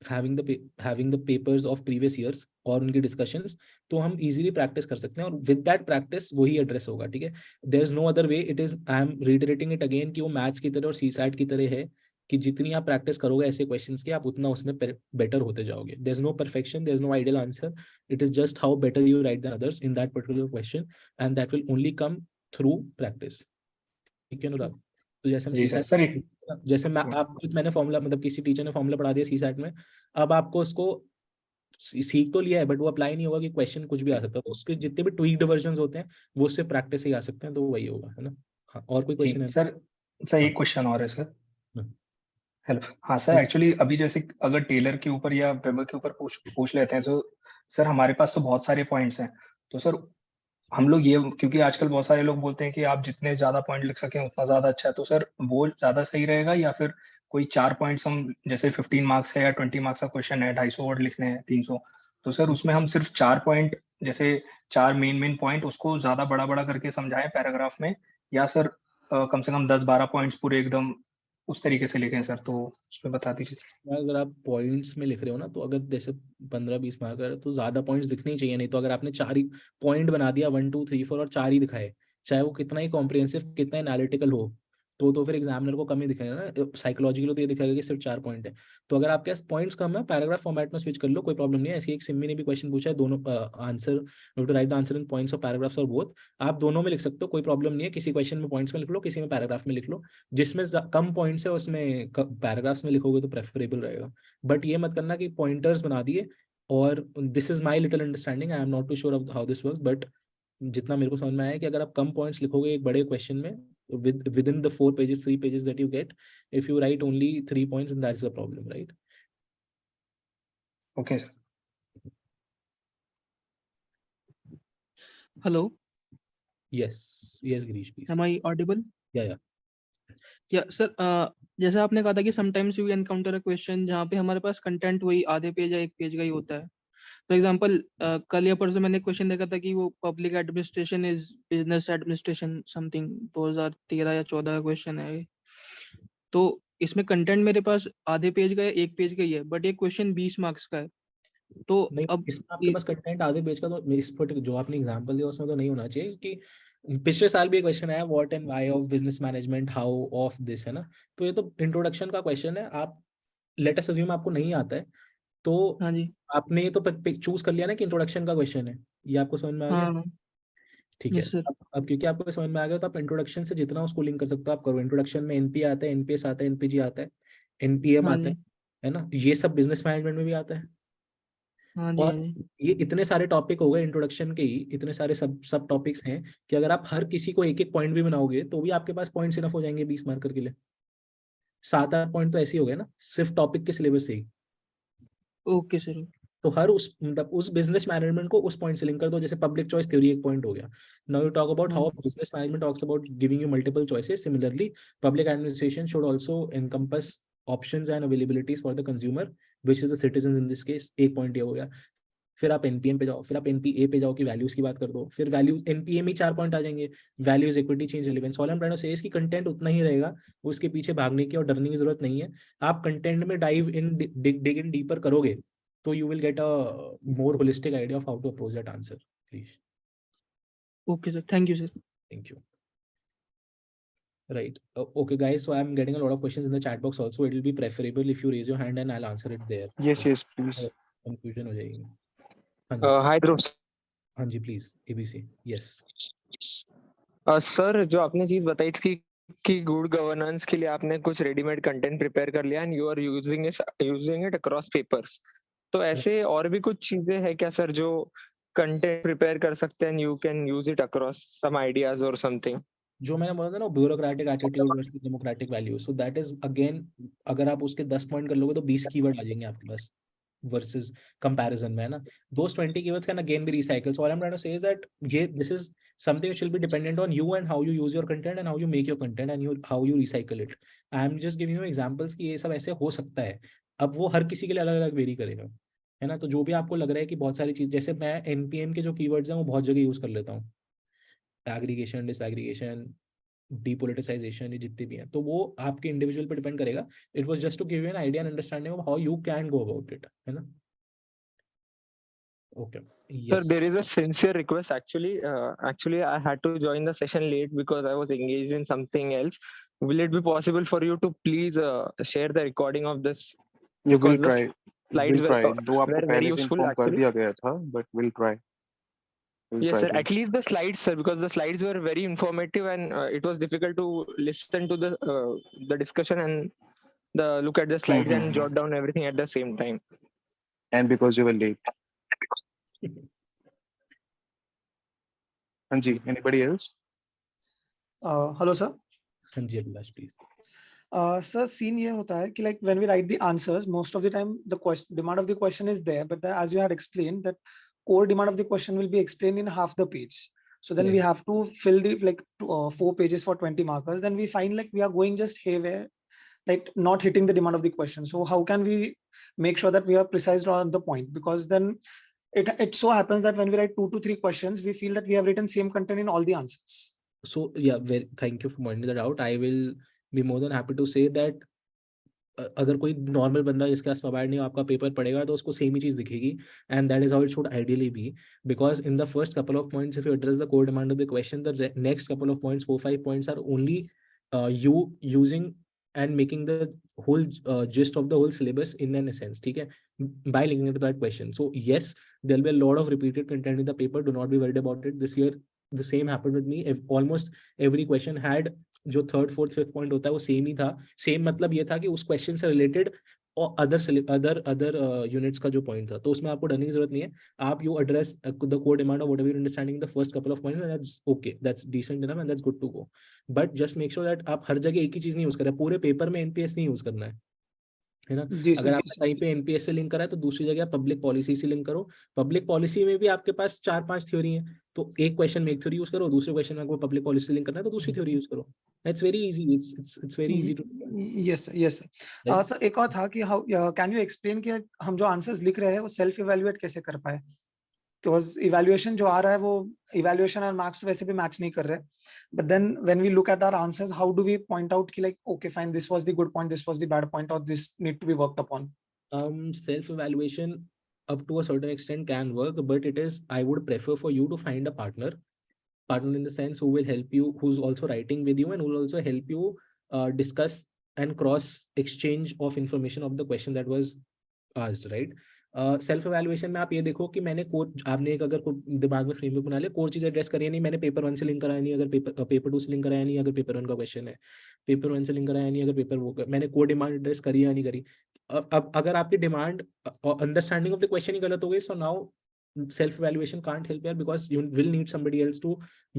having the papers of previous years और उनकी discussions, तो हम easily practice कर सकते हैं, और with that practice वही address होगा. ठीक है, there is no other way. It is, I am reiterating it again, कि वो मैथ्स की तरह और CSAT की तरह है, कि जितनी आप प्रैक्टिस करोगे ऐसे क्वेश्चंस की, आप उतना उसमें बेटर होते जाओगे. There is no perfection, there is no ideal answer. It is just how better you write than others in that particular question, and that will only come through practice. ठीक है अनुराग, तो जैसे हम जी सर. सर एक जैसे मैंने formula, मतलब किसी टीचर ने फॉर्मूला पढ़ा दिया CSAT में, अब आपको उसको सीख तो लिया है, बट वो अप्लाई नहीं होगा, कि क्वेश्चन कुछ भी आ सकता है. तो उसके जितने भी ट्वीक्ड वर्जन होते हैं वो उससे प्रैक्टिस से ही आ सकते हैं, तो वही होगा, है ना. हाँ, और कोई क्वेश्चन है? सर सर हाँ. एक क्वेश्चन और है सर. हाँ. हेलो. हाँ सर, एक्चुअली अभी जैसे अगर टेलर के ऊपर या वेबर के ऊपर पूछ लेते हैं, तो सर हमारे पास तो बहुत सारे पॉइंट्स हैं. तो सर हम लोग ये, क्योंकि आजकल बहुत सारे लोग बोलते हैं कि आप जितने ज्यादा पॉइंट लिख सकें उतना ज्यादा अच्छा है, तो सर वो ज्यादा सही रहेगा, या फिर कोई 4 पॉइंट्स, हम जैसे 15 मार्क्स है या 20 मार्क्स का क्वेश्चन है, 250 वर्ड लिखने हैं, 300, तो सर उसमें हम सिर्फ 4 पॉइंट, जैसे 4 मेन पॉइंट, उसको ज्यादा बड़ा बड़ा करके समझाएं पैराग्राफ में, या सर कम से कम 10-12 पॉइंट्स पूरे एकदम उस तरीके से लिखें सर, तो उसमें बता दीजिए. अगर आप पॉइंट्स में लिख रहे हो ना, तो अगर जैसे 15-20 मार्क है, तो ज्यादा पॉइंट्स दिखने ही चाहिए. नहीं तो अगर आपने 4 ही पॉइंट बना दिया, 1 2 3 4 और 4 ही दिखाए, चाहे वो कितना ही कॉम्प्रिहेंसिव, कितना एनालिटिकल हो, तो फिर एग्जामिनर को कम ही दिखेगा ना. साइकोलॉजिकली तो ये दिखेगा कि सिर्फ 4 पॉइंट है. तो अगर आपके पास पॉइंट्स कम है, पैराग्राफ फॉर्मेट में स्विच कर लो, कोई प्रॉब्लम नहीं है. ऐसी एक सिम्मी ने भी क्वेश्चन पूछा है, दोनों answer, you to write the answer in points और पैराग्राफ्स और बोथ. आप दोनों में लिख सकते हो, कोई प्रॉब्लम नहीं है. किसी क्वेश्चन में पॉइंट्स में लिख लो, किसी में पैराग्राफ में लिख लो. जिसमें कम पॉइंट्स है उसमें पैराग्राफ्स में लिखोगे तो प्रेफरेबल रहेगा. बट ये मत करना कि पॉइंटर्स बना दिए. और this is my little understanding, I am not too sure of how this works, but जितना मेरे को समझ में आया है कि अगर आप कम पॉइंट्स लिखोगे एक बड़े क्वेश्चन में, within the 4 pages 3 pages that you get, if you write only 3 points, then that's the problem, right? Okay sir. Hello, yes Girish, please. am I audible? yeah Yeah, sir. जैसे आपने कहा था कि sometimes you encounter a question जहाँ पे हमारे पास content वही आधे पेज या 1 पेज का ही होता है. फॉर एग्जाम्पल कल या परसों मैंने क्वेश्चन देखा था कि वो public administration is business administration something 2013 या 14 का क्वेश्चन है. तो इसमें कंटेंट मेरे पास आधे पेज का या 1 पेज का ही है, बट ये क्वेश्चन 20 मार्क्स का है. तो नहीं, अब इसमें आपके पास कंटेंट आधे पेज का, तो इस पर्टिकुलर जो आपने एग्जांपल दिया उसमें तो नहीं होना चाहिए. कि पिछले साल भी एक क्वेश्चन आया, what and why of business management, how of this, है ना. तो ये तो इंट्रोडक्शन का क्वेश्चन है. आप लेट अस अज्यूम आपको नहीं आता है, तो हाँ जी। आपने तो चूज कर लिया ना कि इंट्रोडक्शन का क्वेश्चन है, ये आपको समझ में आ गया? हाँ, ठीक है। Yes sir. अब क्योंकि आपको समझ में आ गया, तो आप इंट्रोडक्शन से जितना उसको लिंक कर सकते हो आप करो। इंट्रोडक्शन में एनपीए आता है, एनपीएस आता है, एनपीजी आता है, एनपीएम हाँ आता जी। है ना, ये सब बिजनेस मैनेजमेंट में भी आता है। हाँ जी, हाँ और जी। ये इतने सारे टॉपिक हो गए इंट्रोडक्शन के ही, इतने सारे सब सब टॉपिक्स हैं कि अगर आप हर किसी को एक एक पॉइंट भी बनाओगे तो भी आपके पास पॉइंट्स इनफ हो जाएंगे 20 मार्कर के लिए। 7-8 पॉइंट तो ऐसे ही हो गए ना सिर्फ टॉपिक के सिलेबस से ही। Okay sir. तो हर उस मतलब उस बिजनेस मैनेजमेंट को उस पॉइंट से लिंक कर दो। जैसे पब्लिक चॉइस थ्योरी एक पॉइंट हो गया। Now you talk about how business management talks about giving you multiple choices. Similarly public administration should also encompass options and availabilities for the consumer which is the citizen in this case. एक point ये हो गया। फिर आप NPM पे जाओ, फिर आप एनपीए पे जाओ कि वैल्यूज की बात कर दो। फिर वैल्यू एनपीए में 4 पॉइंट आ जाएंगे, values, equity, change, relevance. All I am trying to say इसकी कंटेंट उतना ही रहेगा, उसके पीछे भागने की और डरने की जरूरत नहीं है। आप कंटेंट में dive in dig in deeper करोगे तो you will get a more holistic idea of how to approach that answer. Please. Okay sir, thank you sir. Thank you. Right. Okay, guys. So I'm getting a lot of questions in the chat box also. It will be preferable if you raise your hand and I'll answer it there. Yes, yes, please. Confusion हो जाएगी। हाँ जी, हाय ध्रुव हाँ जी, please. ABC. Yes sir, जो आपने चीज बताई थी कि गुड गवर्नेंस के लिए आपने कुछ रेडीमेड कंटेंट प्रिपेयर कर लिया and you are using it across papers, तो ऐसे और भी कुछ चीजें हैं क्या सर जो कंटेंट प्रिपेयर कर सकते हैं, you can use it across some ideas और समथिंग? जो मैंने बोला था ना, bureaucratic attitude versus democratic value, so that is again, अगर आप उसके 10 पॉइंट कर लोगे तो 20 कीवर्ड आ जाएंगे आपके पास वर्सेस कंपैरिजन में, है ना। दोस 20 keywords can again be recycled. So all I'm trying to say is that this is something which will be dependent on you and how you use your content and how you make your content and how you recycle it. I am just giving you examples कि ये सब ऐसे हो सकता है। अब वो हर किसी के लिए अलग अलग वेरी करेगा, है ना। तो जो भी आपको लग रहा है कि बहुत सारी चीज, जैसे मैं एनपीएम के जो कीवर्ड्स हैं वो बहुत जगह यूज कर लेता हूँ, एग्रीगेशन, डिसएग्रीगेशन, डीपोलिटिसाइजेशन, ये जितने भी हैं, तो वो आपके इंडिविजुअल पे डिपेंड करेगा। It was just to give you an idea and understanding of how you can go about it, है ना। Okay, Sir, yes. there is a sincere request. Actually, I had to join the session late because I was engaged in something else. Will it be possible for you to please share the recording of this? You will Because the try. slides Will try. दो आपको were very पहले से useful inform कर actually. दिया गया था, but we'll try. We'll Yes, try sir. to. At least the slides, sir, because the slides were very informative and it was difficult to listen to the discussion and the look at the slides and jot down everything at the same time. And because you were late. हाँ जी, anybody else? Hello sir. हाँ जी, Abhilash please. Sir scene ये होता है कि like when we write the answers most of the time the question demand of the question is there, but as you had explained that core demand of the question will be explained in half the page, so then we Yes. have to fill the like 4 pages for 20 markers, then we find like we are going just haywire, like not hitting the demand of the question. So how can we make sure that we are precise on the point? Because then it so happens that when we write 2 to 3 questions, we feel that we have written same content in all the answers. So yeah, thank you for pointing that out. I will be more than happy to say that अगर कोई normal बंदा जिसके पास mobile नहीं आपका paper पढ़ेगा तो उसको same ही चीज दिखेगी, and that is how it should ideally be, because in the first couple of points if you address the core demand of the question, the next couple of points 4-5 points are only you using and making the whole gist of the whole syllabus in an essence, ठीक है, by linking it to that question. So yes, there'll be a lot of repeated content in the paper, do not be worried about it. This year the same happened with me. If almost every question had जो third fourth fifth point होता है वो same ही था। Same मतलब ये था कि उस क्वेश्चन से रिलेटेड और अदर यूनिट्स का जो पॉइंट था, तो उसमें आपको डरने की जरूरत नहीं है। आप you address the core demand of whatever you understanding the first couple of points and that's okay, that's decent enough and that's good to go. But just make sure that आप हर जगह एक ही चीज नहीं यूज कर रहे, पूरे paper में एनपीएस नहीं यूज करना है ना। जी सर, अगर आपने कहीं पे एनपीएस से लिंक करा है तो दूसरी जगह पब्लिक पॉलिसी से लिंक करो। पब्लिक पॉलिसी में भी आपके पास 4-5 थ्योरी है, तो एक क्वेश्चन में एक थ्योरी यूज करो, दूसरे क्वेश्चन में आपको पब्लिक पॉलिसी से लिंक करना है तो दूसरी थ्योरी यूज करो। It's very easy, it's very easy to yes sir. Sir एक और था कि हाउ कैन यू एक्सप्लेन कि हम जो आंसर्स लिख रहे हैं वो सेल्फ इवैल्यूएट कैसे कर पाए, बिकॉज इवैल्यूएशन जो आ रहा है वो इवैल्यूएशन और मार्क्स तो वैसे भी मैच नहीं कर रहे, but then when we look at our answers how do we point out कि like okay fine, this was the good point, this was the bad point, और this need to be worked upon? self evaluation up to a certain extent can work, but it is, I would prefer for you to find a partner in the sense who will help you, who's also writing with you and who will also help you discuss and cross exchange of information of the question that was asked, right? Self evaluation में आप ये देखो कि मैंने core, आपने एक अगर दिमाग में फ्रेमवर्क बना लिया, कोर चीज एड्रेस करी है नहीं, मैंने पेपर 1 से लिंक कराया नहीं, अगर पेपर 2 से लिंक कराया नहीं, अगर पेपर 1 का क्वेश्चन है, पेपर 1 से लिंक कराया नहीं, अगर पेपर वो मैंने कोर डिमांड एड्रेस करी या नहीं करी। अब अगर आपकी demand understanding of the question ही गलत हो गई, so now self evaluation can't help here, because you will need somebody else to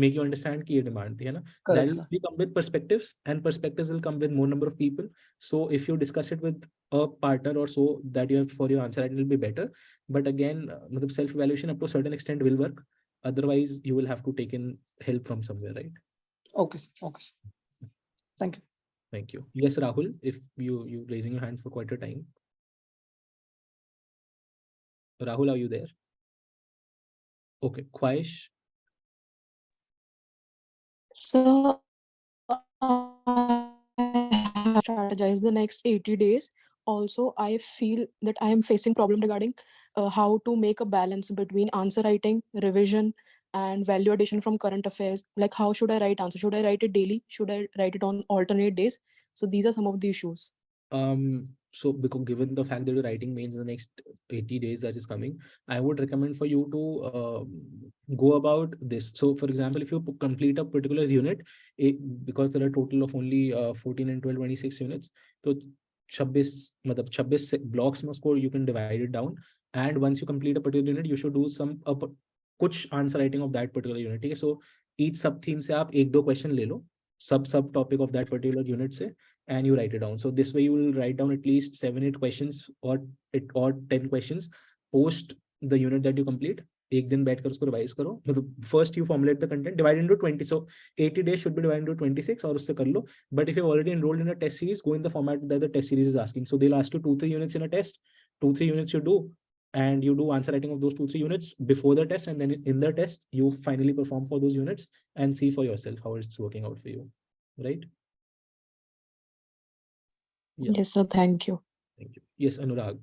make you understand ki ye demand thi, hai na? Correct, That sir. will come with perspectives, and perspectives will come with more number of people. So if you discuss it with a partner or so that you have for your answer, it will be better. But again, self evaluation up to a certain extent will work. Otherwise you will have to take in help from somewhere, right? Okay, sir. Okay, sir. Thank you. Thank you. Yes, Rahul, if you raising your hand for quite a time. Rahul, are you there? Okay, Khwahish. So strategize the next 80 days. Also, I feel that I am facing problem regarding how to make a balance between answer writing, revision, and value addition from current affairs. Like, how should I write answer? Should I write it daily? Should I write it on alternate days? So these are some of the issues. So because given the fact that you're writing mains in the next 80 days that is coming, I would recommend for you to go about this. So for example, if you complete a particular unit, because there are a total of only 14 and 12, 26 units, so 26 blocks score, you can divide it down. And once you complete a particular unit, you should do some kuch answer writing of that particular unit. Okay? So each sub theme se aap 1-2 question le lo, sub topic of that particular unit se, and you write it down. So this way you will write down at least 7-8 questions or 10 questions post the unit that you complete. एक दिन बैठकर उसको revise करो, मतलब first you formulate the content, divide into 20, so 80 days should be divided into 26 और उससे कर लो. But if you've already enrolled in a test series, go in the format that the test series is asking. So they'll ask you 2-3 units in a test, 2-3 units you do, and you do answer writing of those 2-3 units before the test, and then in the test you finally perform for those units and see for yourself how it's working out for you, right? Yeah. Yes, sir. Thank you. Thank you. Yes, Anurag.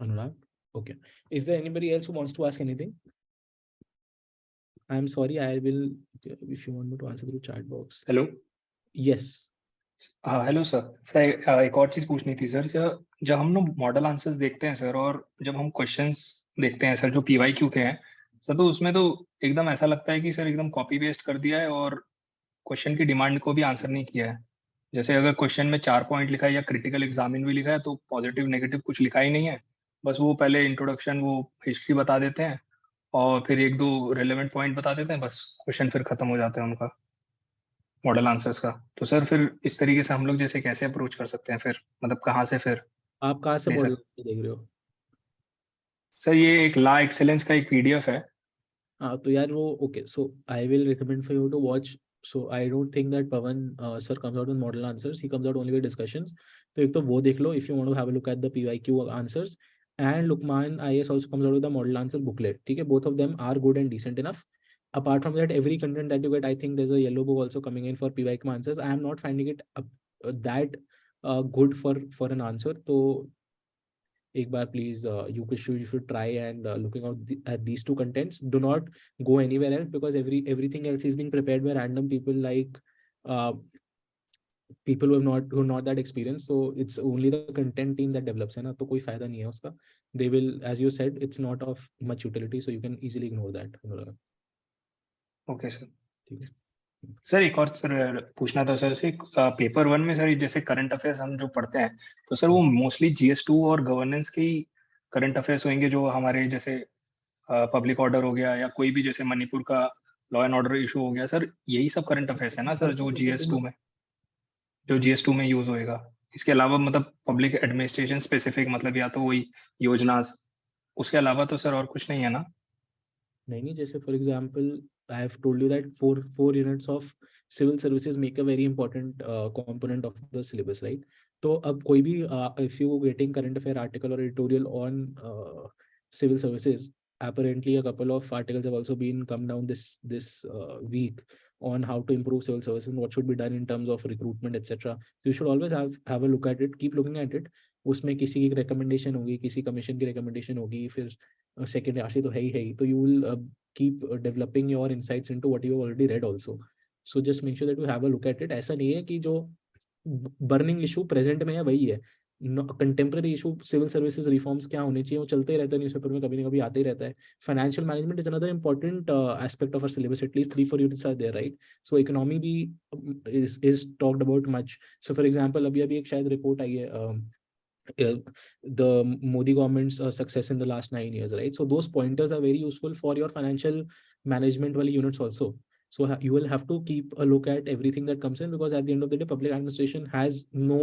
Anurag. Okay. Is there anybody else who wants to ask anything? I'm sorry, I will, if you want me to answer through chat box. Hello Yes. हाँ hello sir, एक और चीज पूछनी थी sir. जब हम लोग model answers देखते हैं सर, और जब हम क्वेश्चंस देखते हैं सर जो PYQ के हैं सर, तो उसमें तो एकदम ऐसा लगता है कि सर एकदम कॉपी पेस्ट कर दिया है और क्वेश्चन की डिमांड को भी आंसर नहीं किया है। जैसे अगर क्वेश्चन में 4 पॉइंट लिखा है या क्रिटिकल एग्जामिन भी लिखा है, तो पॉजिटिव नेगेटिव कुछ लिखा ही नहीं है। बस वो पहले इंट्रोडक्शन, वो हिस्ट्री बता देते हैं और फिर 1-2 रेलेवेंट पॉइंट बता देते हैं, बस क्वेश्चन फिर खत्म हो जाता है उनका मॉडल आंसर्स का। तो सर फिर इस तरीके से हम लोग जैसे कैसे अप्रोच कर सकते हैं फिर, मतलब कहाँ से फिर? आप कहाँ से नहीं मॉडल सर। देख रहे हो? सर ये एक ला एक्सेलेंस का एक PDF है। हाँ तो यार वो okay, so I will recommend for you to watch. So I don't think that Pawan sir comes out with model answers. He comes out only with discussions. तो एक तो वो देख लो if you want to have a look at the PYQ answers. And Lukman IAS also comes out with the model answer booklet. ठीक है, both of them are good and decent enough. Apart from that, every content that you get, I think there's a yellow book also coming in for PYQ answers. I am not finding it that good for an answer. तो एक बार please you should try and looking out at these two contents. Do not go anywhere else, because everything else is being prepared by random people, like people who are not that experienced. So it's only the content team that develops, है ना, तो कोई फायदा नहीं है उसका. They will, as you said, it's not of much utility, so you can easily ignore that. Okay sir. ठीक है. सर एक और सर पूछना था सर से, पेपर 1 में सर जैसे करंट अफेयर्स हम जो पढ़ते हैं, तो सर वो मोस्टली GS2 और गवर्नेंस के ही करंट अफेयर्स होंगे, जो हमारे जैसे पब्लिक ऑर्डर हो गया या कोई भी जैसे मणिपुर का लॉ एंड ऑर्डर इशू हो गया, सर यही सब करंट अफेयर्स है ना सर जो GS2 में यूज होएगा? इसके अलावा मतलब पब्लिक एडमिनिस्ट्रेशन स्पेसिफिक, मतलब या तो वही योजना, उसके अलावा तो सर और कुछ नहीं है ना? नहीं, जैसे for example I have told you that four units of civil services make a very important component of the syllabus, right? तो अब कोई भी if you getting current affair article or editorial on civil services, apparently a couple of articles have also been come down this week on how to improve civil services and what should be done in terms of recruitment, etc. So you should always have a look at it, keep looking at it, उसमें किसी की recommendation होगी, किसी commission की recommendation होगी, फिर second RC तो है ही, तो you will keep developing your insights into what you already red also. So just make sure that you have a look at it. ऐसा नहीं है कि जो बर्निंग इशू प्रेजेंट में है वही है. Contemporary issue civil services reforms क्या होने चाहिए वो चलते ही रहता है, न्यूज़पेपर में कभी ना कभी आते ही रहता है. Financial management is another important aspect of our syllabus. At least 3-4 units are there, right? So economy भी is talked about much. So for example अभी एक शायद रिपोर्ट आई है, the Modi government's success in the last 9 years, right? So those pointers are very useful for your financial management wali units also. So you will have to keep a look at everything that comes in, because at the end of the day, public administration has no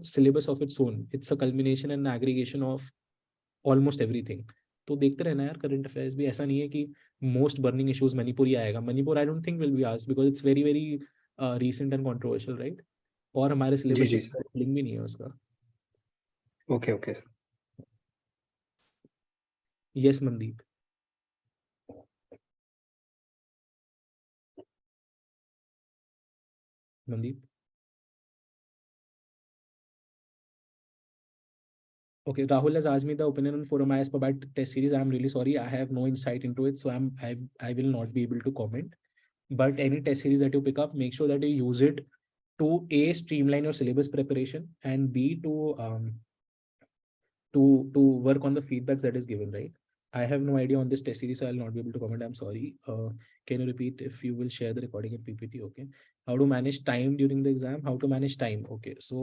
syllabus of its own. It's a culmination and aggregation of almost everything. तो देखते रहना यार current affairs भी. ऐसा नहीं है कि most burning issues Manipur ही आएगा. Manipur I don't think will be asked because it's very very recent and controversial, right? और हमारे जी सिलेबस जी सर. लिंक भी नहीं है उसका. Okay okay sir. Yes Mandeep. Mandeep. Okay, Rahul has asked me the opinion on Forum IS about test series. I'm really sorry, I have no insight into it, so I will not be able to comment. But any test series that you pick up, make sure that you use it to A, streamline your syllabus preparation, and B, to work on the feedbacks that is given, right? I have no idea on this test series, so I'll not be able to comment. I'm sorry. Can you repeat if you will share the recording in PPT? Okay. How to manage time during the exam? How to manage time? Okay. So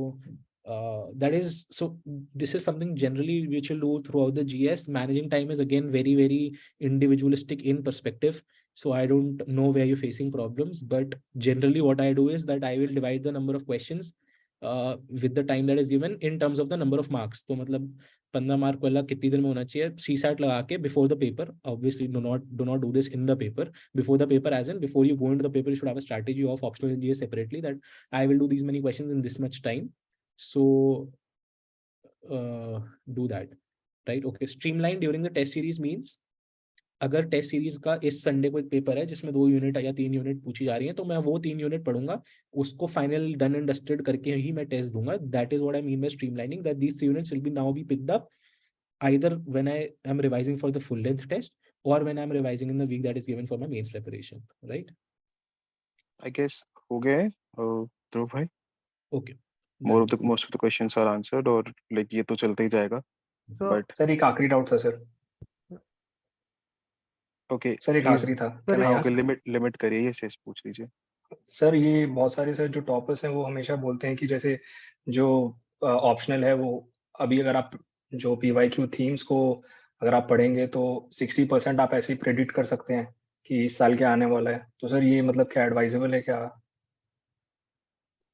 this is something generally which you'll do throughout the GS. Managing time is again very, very individualistic in perspective. So I don't know where you're facing problems, but generally what I do is that I will divide the number of questions with the time that is given in terms of the number of marks. तो मतलब 15 mark वाला कितनी देर में होना चाहिए, CSAT लगा के before the paper. Obviously do not do this in the paper. Before the paper, as in before you go into the paper, you should have a strategy of optional and GS separately, that I will do these many questions in this much time. So do that, right? Okay. Streamline during the test series means अगर test series का इस Sunday को एक paper है जिसमें 2 unit या 3 unit पूछी जा रही है, तो मैं वो 3 यूनिट पढ़ूंगा, उसको फाइनल डन एंड डस्टेड करके ही मैं टेस्ट दूंगा. That is what I mean by streamlining, that these 3 units will be now be picked up either when I am revising for the full length test or when I'm revising in the week that is given for my mains preparation, right? I guess हो गया है ध्रुव भाई. Okay. Most of the questions are answered, और like ये तो चलते ही जाएगा. But sir एक आखिरी डाउट था सर. okay, सर एक please. आखिरी था. Can I हाँ, ask? okay, लिमिट करिए, ये शेष पूछ लीजिए. सर ये बहुत सारे सर जो टॉपर्स हैं वो हमेशा बोलते हैं कि जैसे जो ऑप्शनल है वो अभी अगर आप जो PYQ थीम्स को अगर आप पढ़ेंगे तो 60% आप ऐसे ही प्रेडिक्ट कर सकते हैं कि इस साल क्या आने वाला है. तो सर ये मतलब क्या एडवाइजेबल है क्या?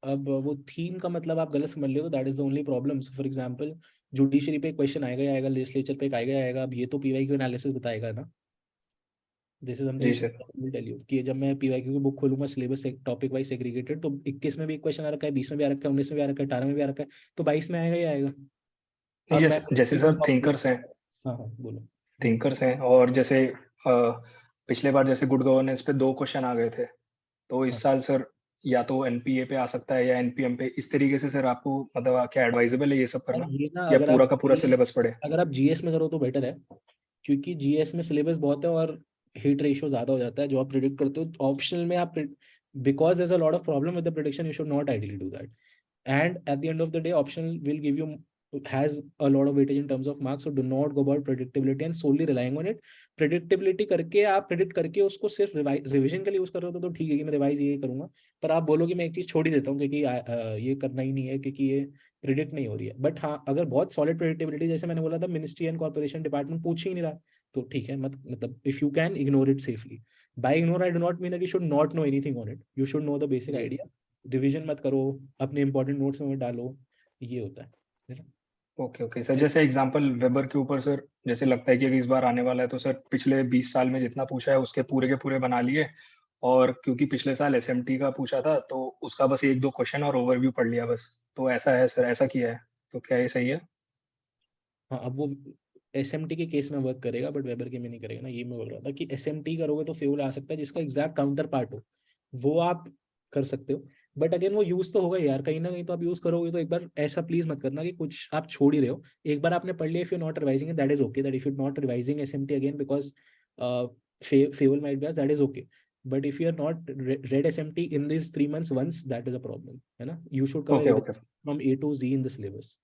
अब वो थीम का मतलब आप गलत समझ ले तो that is the only problem. For example judiciary पे क्वेश्चन आएगा ही आएगा, लेजिस्लेचर पे आएगा ही आएगा. अब ये तो PYQ एनालिसिस बताएगा ना. This is G something sir. Will tell you कि जब मैं PYQ की बुक खोलूंगा सिलेबस टॉपिक वाइज सेग्रीगेटेड, तो 21 में भी एक क्वेश्चन आ रखा है, 20 में भी आ रखा है, 19 में भी आ रखा है, 18 में भी आ रखा है, तो 22 में आएगा ही आएगा. अब मैं जैसे सर थिंकर्स हैं. हाँ बोलो. थिंकर्स हैं और जैसे पिछले बार जैसे गुड गवर्नेंस पे 2 क्वेश्चन आ गए थे, तो इस साल सर या तो NPA पे आ सकता है या NPM पे. इस तरीके से सर आपको मतलब क्या एडवाइजेबल है ये सब करना, ये ना या अगर पूरा आप का पूरा सिलेबस पढ़े? अगर आप GS में करो तो बेटर है, क्योंकि GS में सिलेबस बहुत है और हिट रेशियो ज्यादा हो जाता है जो आप प्रिडिक्ट करते हो. ऑप्शनल में आप because there is a lot of problem with the prediction, you should not ideally do that. And at the end of the day, optional will give you has a lot of weightage in terms of marks, so do not go about predictability and solely relying on it. Predictability करके आप predict करके उसको सिर्फ revision के लिए use कर रहे हो तो ठीक है कि मैं रिवाइज ये करूंगा, पर आप बोलो कि मैं एक चीज छोड़ ही देता हूँ क्योंकि ये करना ही नहीं है क्योंकि ये प्रिडिक्ट नहीं हो रही है. बट हाँ, अगर बहुत सॉलिड प्रेडिक्टेबिलिटी, जैसे मैंने बोला था मिनिस्ट्री एंड कॉर्पोरेशन डिपार्टमेंट पूछ ही नहीं रहा, तो ठीक है, मतलब if you can ignore it safely. By ignore I do not mean that you should not know anything on it. You should know the basic idea. Revision मत करो, अपने इंपॉर्टेंट नोट्स में डालो, ये होता है. Okay sir. जैसे example weber के ऊपर सर, जैसे लगता है कि अगर इस बार आने वाला है तो सर पिछले 20 साल में जितना पूछा है उसके पूरे के पूरे बना लिए, और क्योंकि पिछले साल SMT का पूछा था तो उसका बस 1-2 क्वेश्चन और ओवरव्यू पढ़ लिया बस. तो ऐसा है सर, ऐसा किया है, तो क्या ये सही है? हाँ, अब वो SMT के केस में वर्क करेगा बट वेबर के में नहीं करेगा ना. ये मैं बोल रहा था कि SMT करोगे तो फेल आ सकता है जिसका एग्जैक्ट काउंटर पार्ट हो, वो आप कर सकते हो. बट अगेन वो यूज तो होगा यार, कहीं ना कहीं तो आप यूज करोगे। तो एक बार ऐसा प्लीज मत करना कि कुछ आप छोड़ ही रहे हो। एक बार आपने पढ़ लिया, if you not revising that is okay, that if you not revising SMT again because फेवल might be, that is okay. But if you are not read SMT in these 3 months once, that is a problem, है ना? You should cover okay everything okay from A to Z in the syllabus.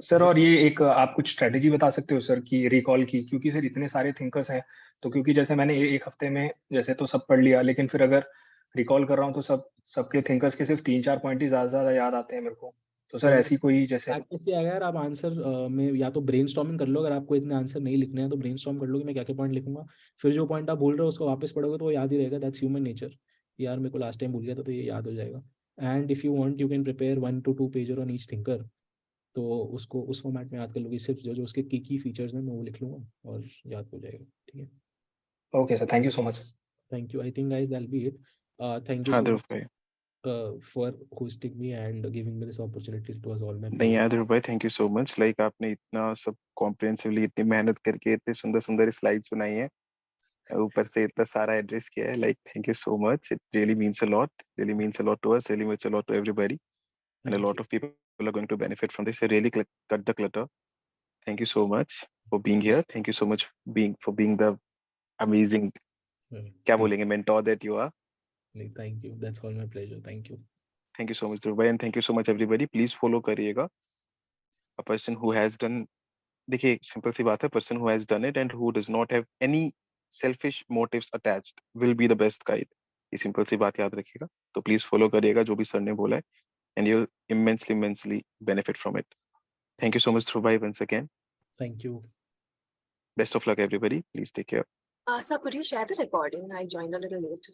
Sir. और ये एक आप कुछ strategy बता सकते हो सर कि रिकॉल की, क्योंकि सर इतने सारे थिंकर्स हैं, तो क्योंकि जैसे मैंने एक हफ्ते में जैसे तो सब पढ़ लिया, लेकिन फिर अगर रिकॉल कर रहा हूँ तो सबके थिंकर्स के सिर्फ 3-4 पॉइंट ही ज्यादा याद आते हैं मेरे को। तो सर ऐसी कोई जैसे प्रैक्टिस से अगर आप आंसर में या तो ब्रेनस्टॉर्मिंग कर लो, अगर आपको इतने आंसर नहीं लिखने हैं तो ब्रेनस्टॉर्म कर लो कि मैं क्या क्या पॉइंट लिखूंगा। फिर जो पॉइंट आप बोल रहे हो उसको वापस पढ़ोगे तो वो याद ही रहेगा। That's human nature. यार मेरे को लास्ट टाइम भूल गया था, तो ये याद हो जाएगा। And if you want you can prepare 1 to 2 page on each thinker. तो उसको उस फॉर्मेट में याद कर लोगे, सिर्फ जो जो उसके की फीचर्स हैं मैं वो लिख लूंगा और याद हो जाएगा। ठीक है, okay sir, thank you so much. Thank you. I think guys that B it. Thank you हाँ सो ध्रुव मच भाई, for hosting me and giving me this opportunity. It was all my नहीं pleasure. यार ध्रुव भाई, thank you so much. Like आपने इतना सब comprehensively इतनी मेहनत करके इतने सुंदर सुंदर स्लाइड्स बनाई हैं, ऊपर से इतना सारा एड्रेस किया है। Like thank you so much, it really means a lot, really means a lot to us, really means a lot to everybody, and a Thank lot you. of people are going to benefit from this. So really cut the clutter. Thank you so much for being here. Thank you so much for being the amazing, क्या Thank बोलेंगे, mentor that you are. you. Thank you. That's all my pleasure. Thank you. Thank you so much Dhruv bhai, and thank you so much everybody. Please follow करिएगा। A person who has done, देखिए simple सी बात है, person who has done it and who does not have any selfish motives attached will be the best guide। ये simple सी बात याद रखिएगा। तो please follow करिएगा जो भी सर ने बोला है, and you'll immensely benefit from it। Thank you so much Dhruv bhai once again। Thank you. Best of luck everybody, please take care। Sir, could you share the recording? I joined a little late.